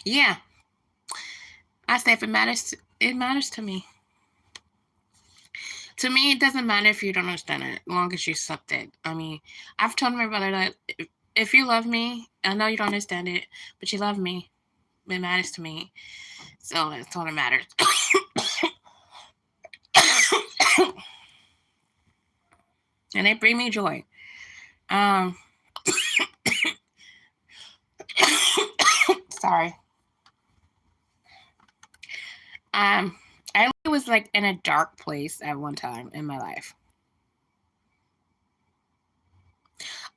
Yeah, I say if it matters, it matters to me. To me, it doesn't matter if you don't understand it, as long as you accept it. I mean, I've told my brother that if you love me, I know you don't understand it, but you love me. It matters to me. So that's all that matters. And they bring me joy. Sorry. I was like in a dark place at one time in my life.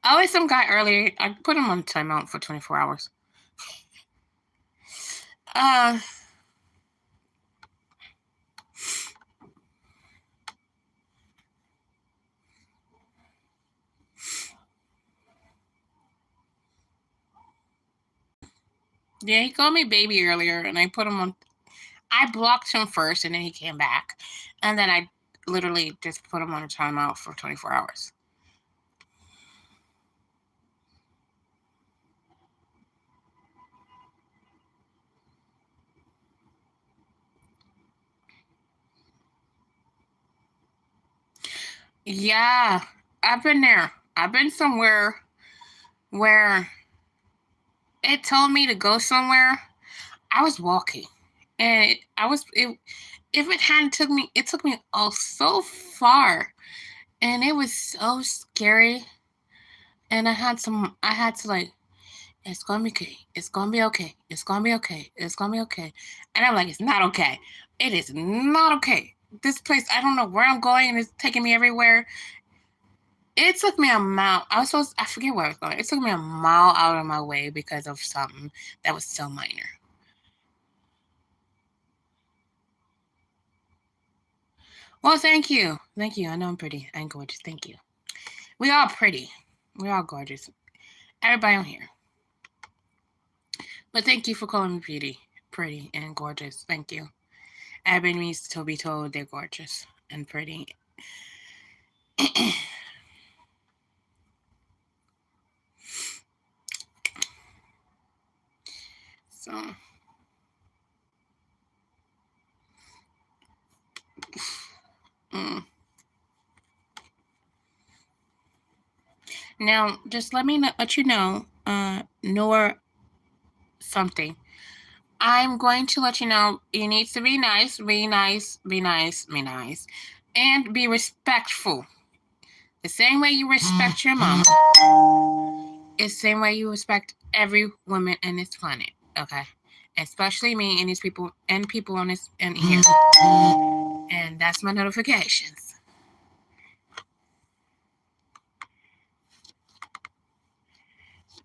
Always some guy earlier. I put him on timeout for 24 hours. Yeah, he called me baby earlier, and I put him on. I blocked him first, and then he came back, and then I literally just put him on a timeout for 24 hours. Yeah, I've been there. I've been somewhere where it told me to go somewhere. I was walking, and if it hadn't took me, it took me so far, and it was so scary. And I had to like, it's gonna be okay. It's gonna be okay. It's gonna be okay. It's gonna be okay. And I'm like, it's not okay. It is not okay. This place, I don't know where I'm going, and it's taking me everywhere. It took me a mile. I forget where I was going. It took me a mile out of my way because of something that was so minor. Well, thank you. Thank you. I know I'm pretty and gorgeous. Thank you. We all pretty. We all gorgeous. Everybody on here. But thank you for calling me pretty and gorgeous. Thank you. Ebony needs to be told they're gorgeous and pretty. So, mm. Now, just let you know, nor something. I'm going to let you know you need to be nice, be nice, be nice, be nice, and be respectful. The same way you respect your mama is the same way you respect every woman in this planet. Okay, especially me and these people and people on this and here. And that's my notifications.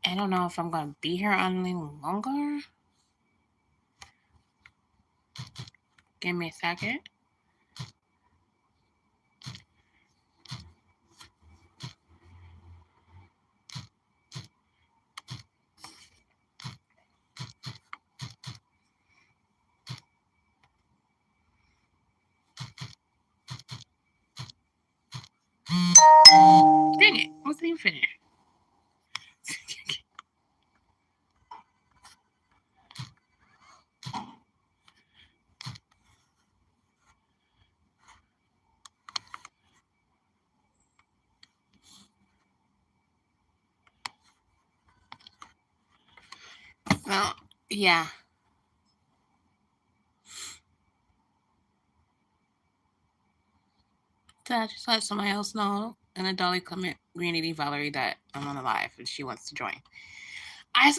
I don't know if I'm gonna be here any longer. Give me a second. Dang it, I wasn't even finished. Well, yeah. So I just let somebody else know in a Dolly community, Valerie, that I'm on a live and she wants to join.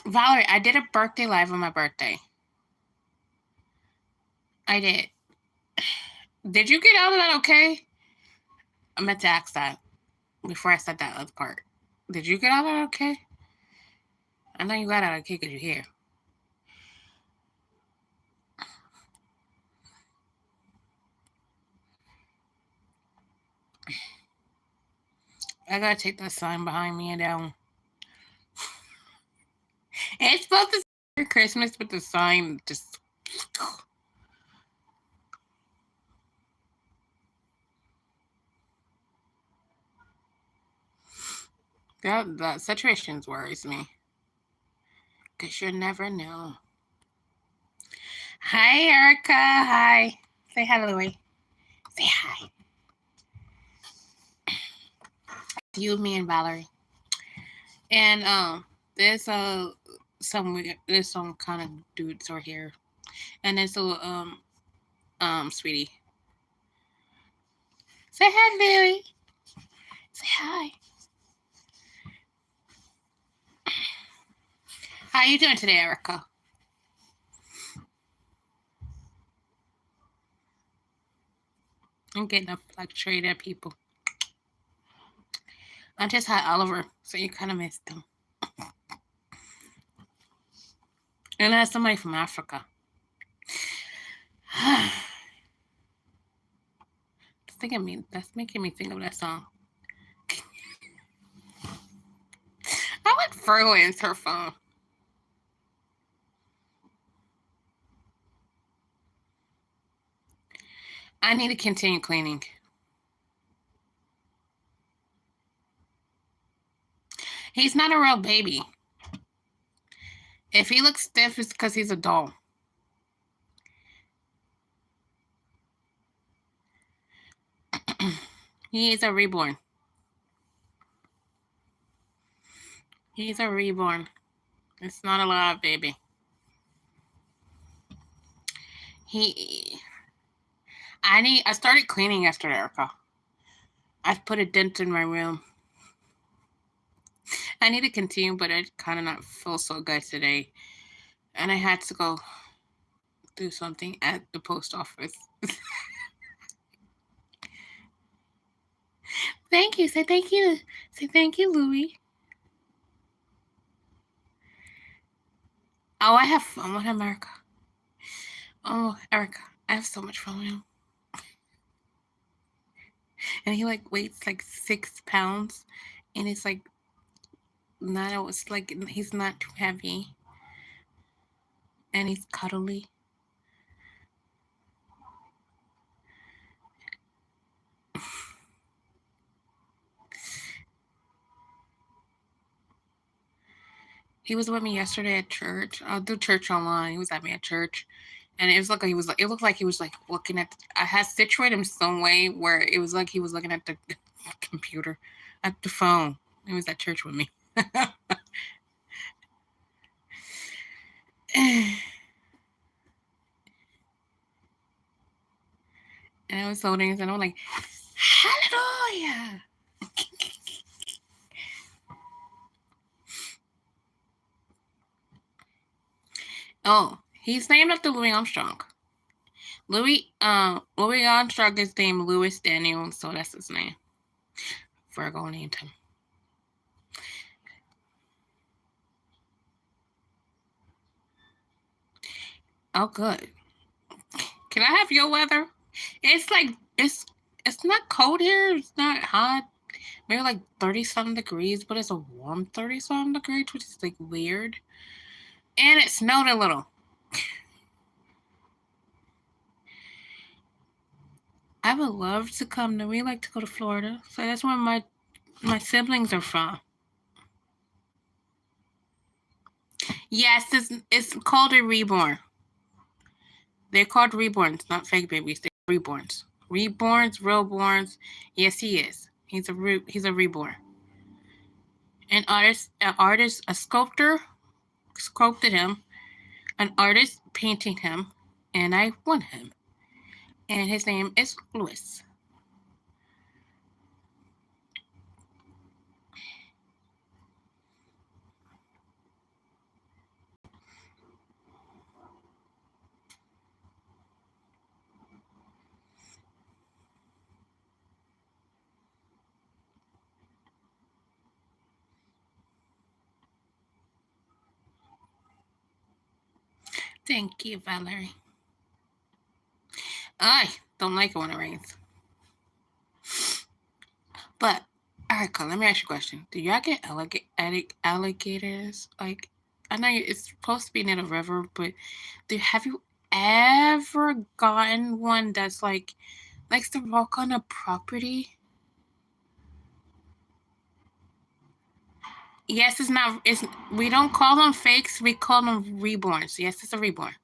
Valerie, I did a birthday live on my birthday. I did. Did you get out of that okay? I meant to ask that before I said that other part. Did you get out of that okay? I know you got out okay because you're here. I gotta take that sign behind me down. It's supposed to say Christmas, but the sign just. That situation worries me. Because you never know. Hi, Erica. Hi. Say hi, Louie. Say hi. You, me, and Valerie. And there's some kind of dudes over here, and there's a sweetie. Say hi, Louie. Say hi. How you doing today, Erica? I'm getting a fluctuate at people. I just had Oliver, so you kind of missed him. And that's somebody from Africa. That's making me think of that song. I went Virgo answer her phone. I need to continue cleaning. He's not a real baby. If he looks stiff, it's because he's a doll. He's a reborn. He's a reborn. It's not a live baby. I started cleaning yesterday, Erica. I've put a dent in my room. I need to continue, but I kind of not feel so good today. And I had to go do something at the post office. Thank you. Say thank you. Say thank you, Louie. Oh, I have fun with him, Erica. Oh, Erica, I have so much fun with him. And he weighs 6 pounds, and it's not. It's he's not too heavy, and he's cuddly. He was with me yesterday at church. I'll do church online. He was at me at church, and it was like he was like it looked like he was like looking at. I had situated him some way where it was like he was looking at the computer, at the phone. He was at church with me. And I was holding his and I'm like, hallelujah. Oh, he's named after Louis Armstrong. Louis Armstrong is named Louis Daniel, so that's his name. Virgo named him. Oh, good. Can I have your weather? It's like it's not cold here. It's not hot. Maybe like 30-something degrees, but it's a warm 30-something degrees, which is like weird. And it snowed a little. I would love to come to. We like to go to Florida, so that's where my siblings are from. Yes, it's called a reborn. They're called reborns, not fake babies. They're reborns. Reborns, realborns. Yes, he is. He's a reborn. A sculptor sculpted him. An artist painted him, and I won him. And his name is Louis. Thank you, Valerie. I don't like it when it rains. But, Erica, let me ask you a question. Do y'all get alligators? Like, I know it's supposed to be near the river, but have you ever gotten one that's like likes to walk on a property? Yes, it's not. It's we don't call them fakes. We call them reborns. Yes, it's a reborn.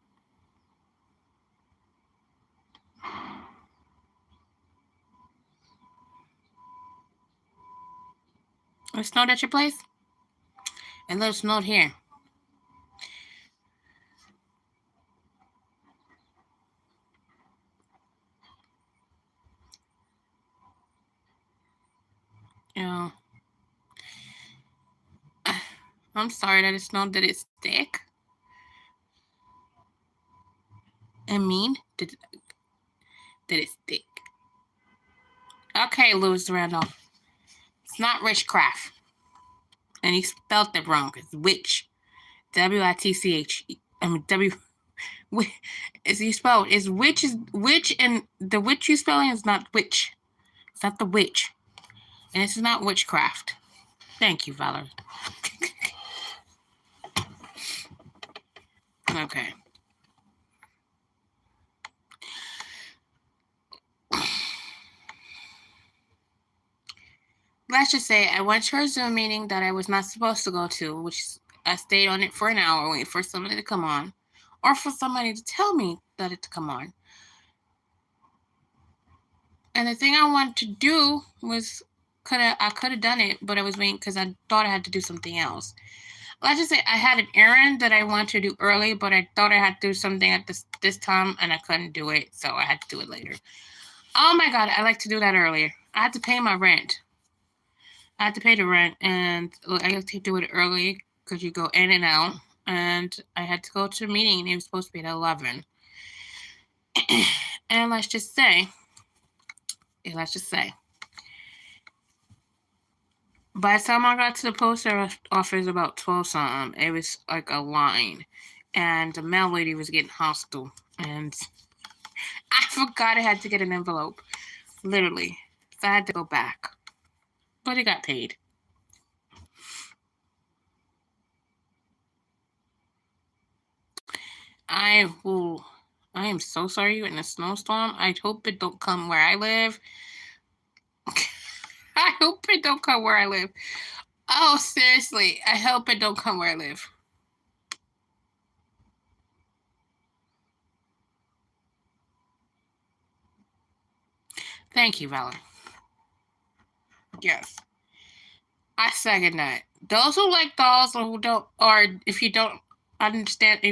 It snowed at your place? It little snowed here. You know, I'm sorry that it snowed. Did it stick? I mean, did it stick? Okay, Louis Randolph. It's not witchcraft. And he spelled it wrong. It's witch. Witch. I mean, W. Is you spell is witch and the witch you spelling is not witch. It's not the witch. And this is not witchcraft. Thank you, Valerie. Okay. Let's just say I went to a Zoom meeting that I was not supposed to go to, which I stayed on it for an hour waiting for somebody to come on, or for somebody to tell me that it to come on. And the thing I wanted to do was I could have done it, but I was waiting because I thought I had to do something else. Let's just say I had an errand that I wanted to do early, but I thought I had to do something at this time and I couldn't do it, so I had to do it later. Oh my god, I like to do that earlier. I had to pay my rent. I had to pay the rent, and I had to do it early because you go in and out. And I had to go to a meeting, and it was supposed to be at 11. And let's just say, by the time I got to the post office about 12 something, it was like a line, and the mail lady was getting hostile, and I forgot I had to get an envelope, literally, so I had to go back, but it got paid. I am so sorry you're in a snowstorm. I hope it don't come where I live. I hope it don't come where I live. Oh, seriously. I hope it don't come where I live. Thank you, Valerie. Yes. I second that. Those who like dolls or who don't, or if you don't understand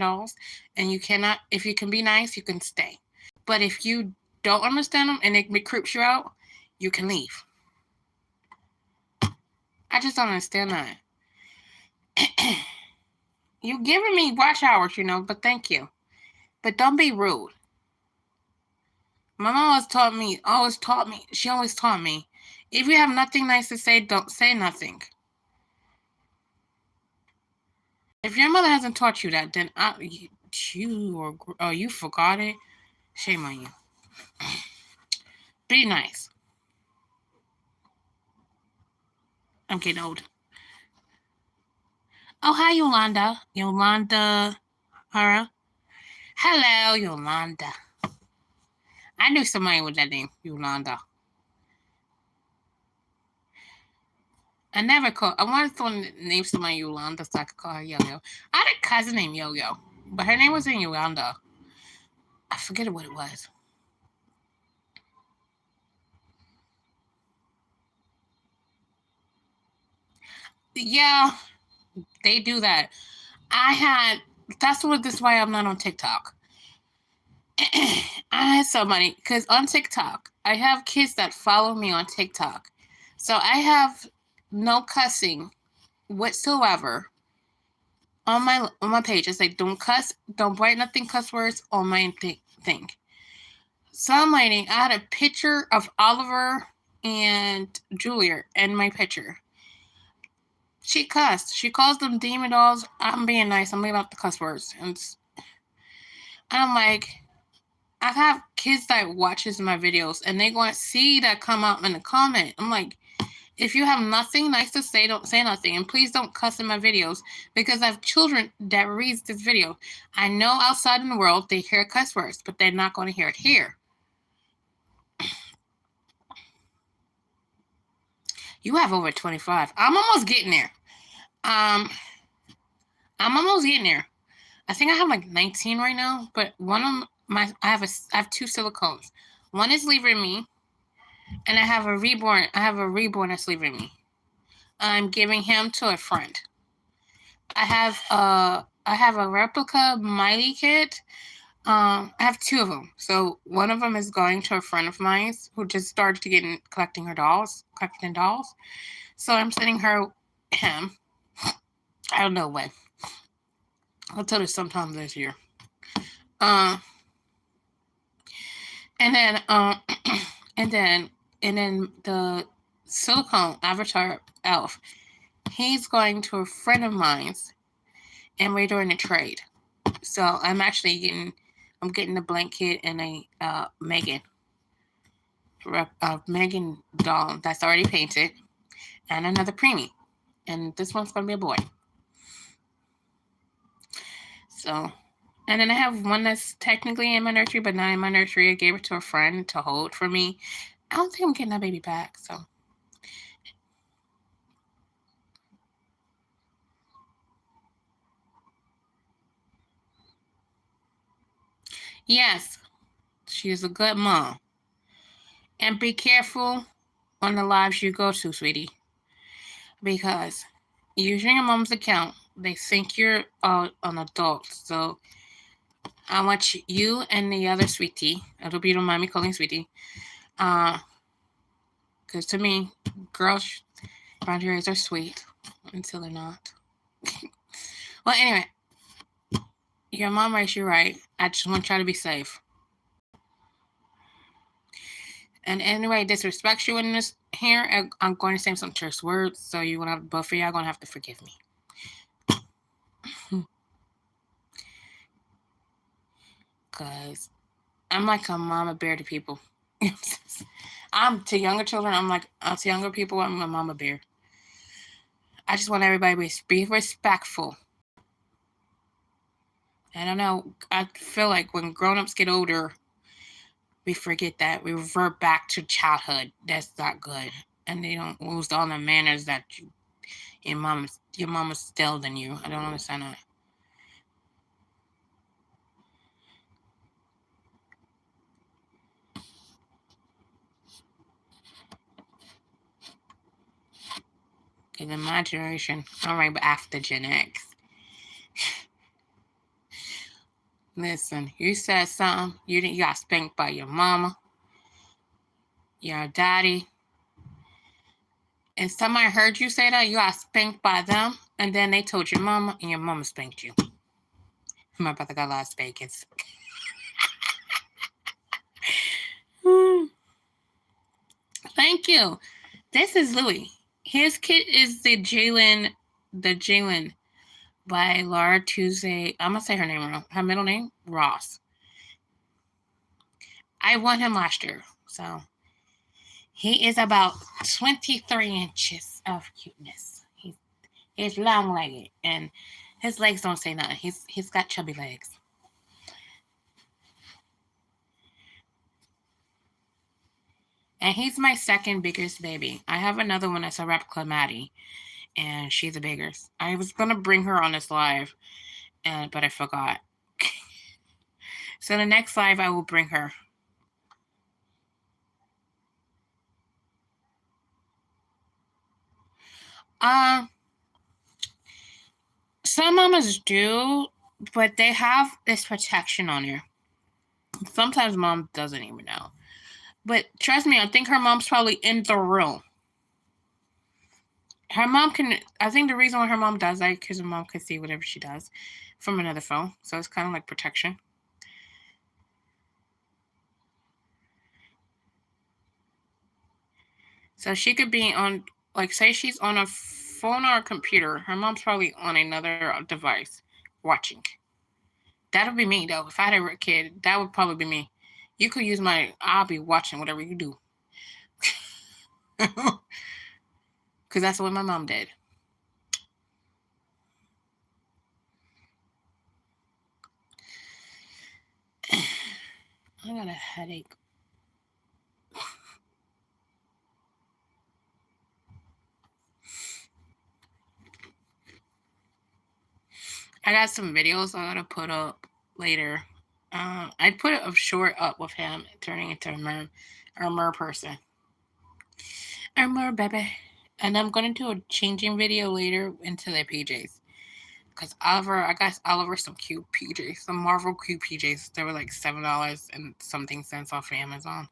dolls, and you cannot, if you can be nice, you can stay. But if you don't understand them and it creeps you out, you can leave. I just don't understand that. You giving me watch hours, but thank you. But don't be rude. My mom she always taught me, if you have nothing nice to say, don't say nothing. If your mother hasn't taught you that, then you forgot it. Shame on you. Be nice. I'm getting old. Oh, hi, Yolanda. Yolanda Hara. Hello, Yolanda. I knew somebody with that name, Yolanda. I wanted to name somebody Yolanda so I could call her Yo-Yo. I had a cousin named Yo-Yo, but her name wasn't Yolanda. I forget what it was. Yeah, they do that. This is why I'm not on TikTok. I had somebody, because on TikTok, I have kids that follow me on TikTok. So I have no cussing whatsoever on my page. It's like, don't cuss, don't write nothing cuss words on my thing. Some lady, I had a picture of Oliver and Julia in my picture. She cussed. She calls them demon dolls. I'm being nice. I'm leaving out the cuss words. And I'm like, I have kids that watches my videos, and they going to see that come out in the comment. I'm like, if you have nothing nice to say, don't say nothing. And please don't cuss in my videos, because I have children that reads this video. I know outside in the world they hear cuss words, but they're not going to hear it here. You have over 25. I'm almost getting there. I'm almost getting there. I think I have like 19 right now, but one of I have two silicones. One is leaving me, and I have a reborn. That's leaving me. I'm giving him to a friend. I have a replica Miley kit. I have two of them. So one of them is going to a friend of mine who just started collecting dolls. So I'm sending him. I don't know when. I'll tell her sometime this year. And then and then the silicone avatar elf. He's going to a friend of mine's, and we're doing a trade. So I'm getting a blanket and a Megan doll that's already painted, and another preemie, and this one's gonna be a boy. So, and then I have one that's technically in my nursery, but not in my nursery. I gave it to a friend to hold for me. I don't think I'm getting that baby back. So, yes, she is a good mom. And be careful on the lives you go to, sweetie, because using your mom's account, they think you're an adult. So I want you and the other sweetie, I hope you don't mind me calling sweetie, because to me, girls around here are sweet until they're not. Well, anyway, your mom raised you right. I just want y'all to be safe. And anyway, disrespects you in this here, I'm going to say some terse words, so you're gonna have, both of y'all gonna have to forgive me. Cause I'm like a mama bear to people. I'm to younger children. To younger people. I'm a mama bear. I just want everybody to be respectful. I don't know. I feel like when grown-ups get older, we forget that. We revert back to childhood. That's not good. and they don't lose all the manners that your mom instilled in you. I don't understand that. Because in my generation, all right, but after Gen X. Listen, you said something, you got spanked by your mama, your daddy, and somebody heard you say that, you got spanked by them, and then they told your mama, and your mama spanked you. My brother got a lot of spankings. Thank you. This is Louis. His kid is the Jalen by Laura Tuesday. I'm gonna say her name wrong. Her middle name, Ross. I won him last year, so he is about 23 inches of cuteness. He's long legged, and his legs don't say nothing. He's got chubby legs. And he's my second biggest baby. I have another one that's a replica Maddie, and she's the biggest. I was gonna bring her on this live, but I forgot. So the next live I will bring her. Some mamas do, but they have this protection on her. Sometimes mom doesn't even know. But trust me, I think her mom's probably in the room. Her mom can, I think the reason why her mom does that because her mom can see whatever she does from another phone. So it's kind of like protection. So she could be on, like, say she's on a phone or a computer. Her mom's probably on another device watching. That would be me, though. If I had a kid, that would probably be me. You could use I'll be watching whatever you do. Because that's what my mom did. I got a headache. I got some videos I gotta put up later. I put a short up with him turning into a mer person. A mer baby. And I'm gonna do a changing video later into their PJs. Because I got Oliver some cute PJs, some Marvel cute PJs. They were like $7 and something cents off of Amazon.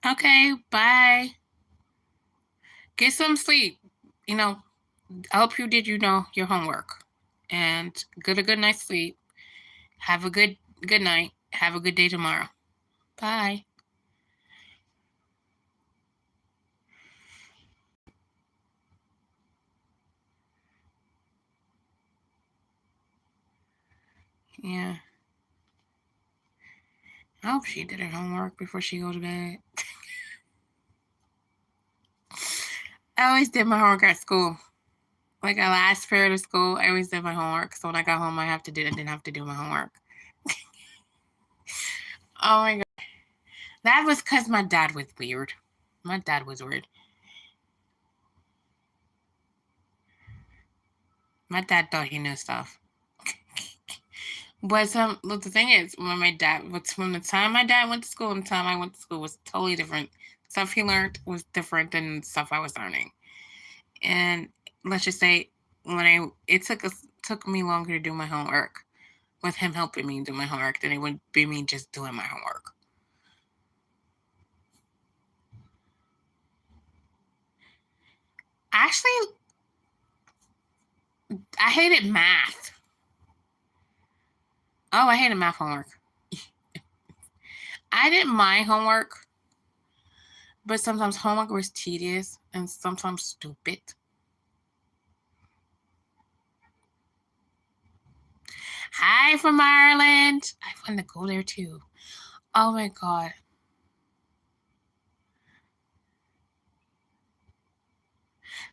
Okay, bye. Get some sleep. I hope you did your homework. And get a good night's sleep. Have a good night. Have a good day tomorrow. Bye. Yeah. I hope she did her homework before she go to bed. I always did my homework at school. Like a last period of school, I always did my homework. So when I got home, I didn't have to do my homework. Oh my god. That was because my dad was weird. My dad was weird. My dad thought he knew stuff. But the thing is, from the time my dad went to school and the time I went to school was totally different. Stuff he learned was different than stuff I was learning. And let's just say it took me longer to do my homework with him helping me do my homework than it would be me just doing my homework. Actually, I hated math. Oh, I hated math homework. I didn't mind homework, but sometimes homework was tedious and sometimes stupid. Hi from Ireland. I want to go there too. Oh my god.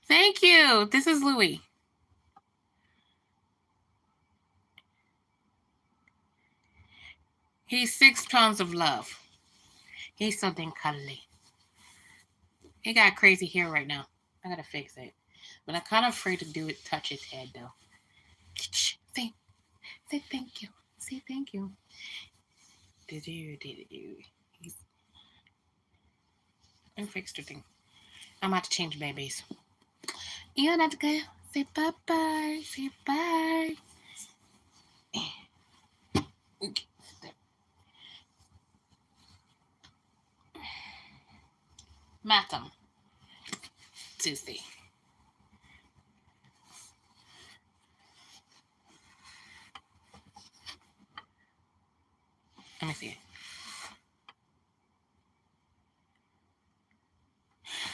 Thank you. This is Louis. He's 6 pounds of love. He's something cuddly. He got crazy hair right now. I gotta fix it. But I'm kind of afraid to do it, touch his head though. Say thank you. Say thank you. Did you? I fixed the thing. I'm about to change babies. You're not to go. Say bye bye. Say bye. Matham. Tuesday. Let me see.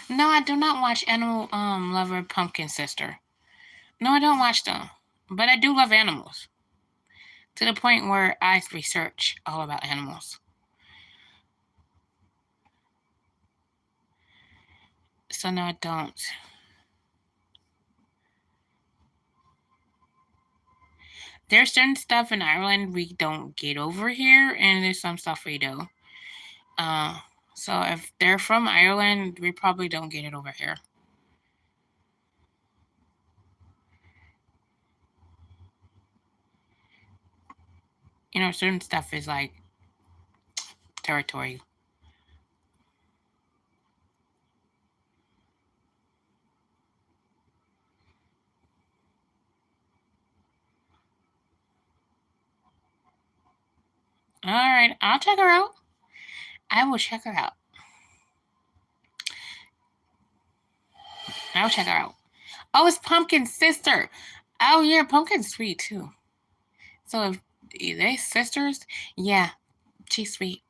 No, I do not watch Animal Lover Pumpkin Sister. No, I don't watch them. But I do love animals. To the point where I research all about animals. So no, I don't. There's certain stuff in Ireland we don't get over here, and there's some stuff we do. So if they're from Ireland, we probably don't get it over here. You know, certain stuff is like territory. All right, I'll check her out. I will check her out. I'll check her out. Oh, it's Pumpkin's sister. Oh, yeah, Pumpkin's sweet too. So if they sisters, yeah, she's sweet.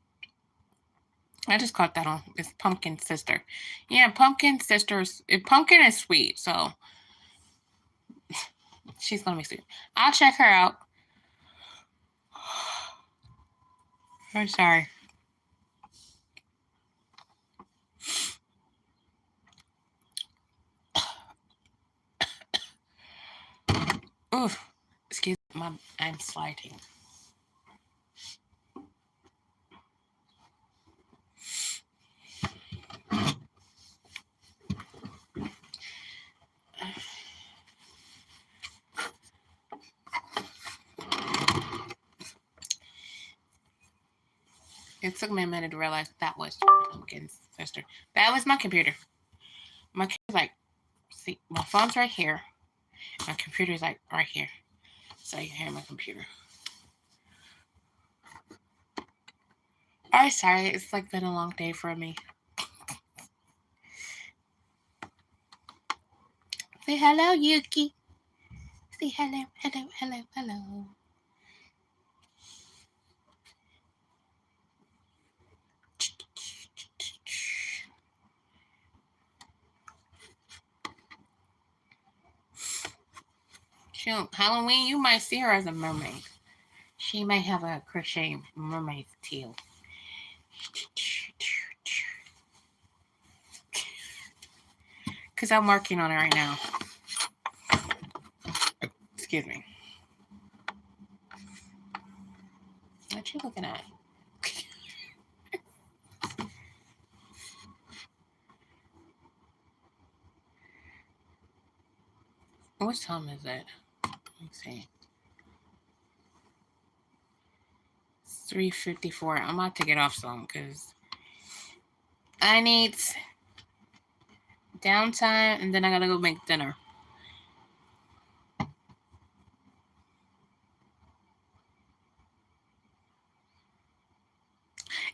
I just caught that on. It's Pumpkin's sister. Yeah, Pumpkin's sisters. Pumpkin is sweet, so she's gonna be sweet. I'll check her out. I'm sorry. Oof. Excuse me, I'm sliding. It took me a minute to realize that was Pumpkin's sister. That was my computer. My computer's like, see, my phone's right here. My computer's like right here. So you hear my computer. I'm sorry, it's like been a long day for me. Say hello, Yuki. Say hello, hello, hello, hello. Shoot, Halloween, you might see her as a mermaid. She may have a crochet mermaid tail. Because I'm working on it right now. Excuse me. What you looking at? What time is it? Let's see. 3:54. I'm about to get off soon because I need downtime and then I gotta go make dinner.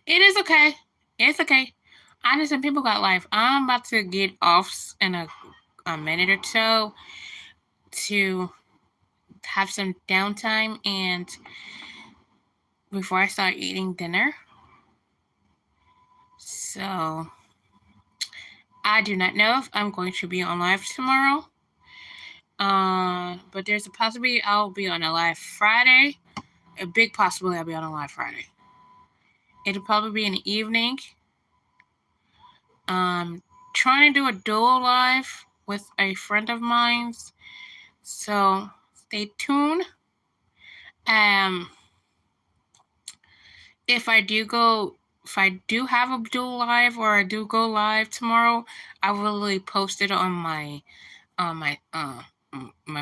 It is okay. It's okay. I know some people got life. I'm about to get off in a minute or so to have some downtime and before I start eating dinner. So I do not know if I'm going to be on live tomorrow. But there's a possibility I'll be on a live Friday. A big possibility I'll be on a live Friday. It'll probably be in the evening. Trying to do a dual live with a friend of mine's. So stay tuned. If I do have a dual live, or I do go live tomorrow, I will really post it on my my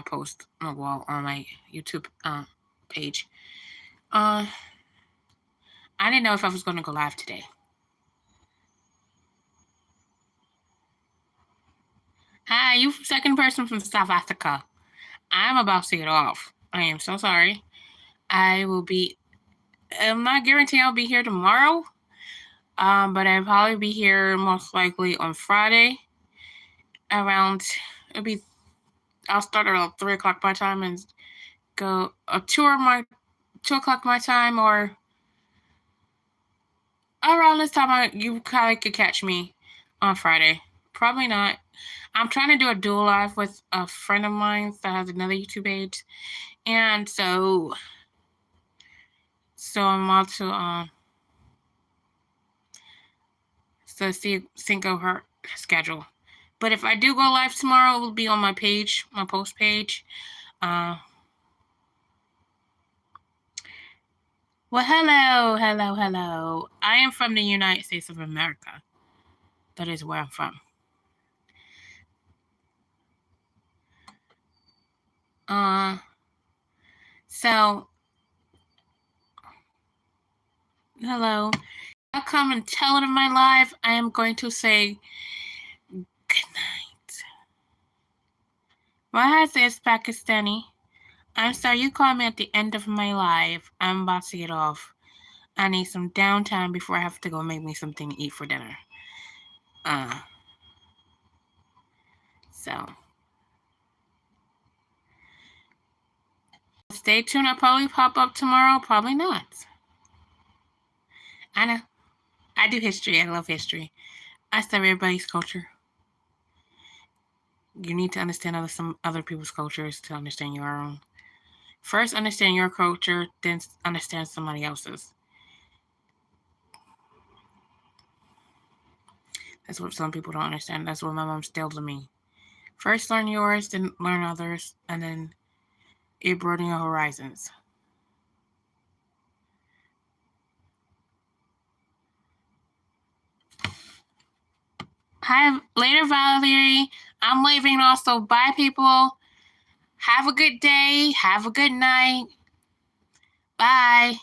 post on the wall on my YouTube page. I didn't know if I was going to go live today. Hi, you second person from South Africa. I'm about to get off. I am so sorry. I'm not guaranteeing I'll be here tomorrow. But I'll probably be here most likely on Friday. I'll start around 3 o'clock my time and go 2 o'clock my time, or around this time you kind of could catch me on Friday. Probably not. I'm trying to do a dual live with a friend of mine that has another YouTube page, and so I'm about to sync of her schedule. But if I do go live tomorrow, it will be on my page, my post page. Well, hello. I am from the United States of America. That is where I'm from. So, hello. I'll come and tell it in my live. I am going to say good night. My husband is Pakistani. I'm sorry, you called me at the end of my live. I'm about to get off. I need some downtime before I have to go make me something to eat for dinner. So stay tuned. I'll probably pop up tomorrow. Probably not. I know. I do history. I love history. I study everybody's culture. You need to understand some other people's cultures to understand your own. First, understand your culture, then understand somebody else's. That's what some people don't understand. That's what my mom instilled in me. First, learn yours, then learn others, and then it broaden your horizons. Hi, later, Valerie. I'm leaving also. Bye, people. Have a good day. Have a good night. Bye.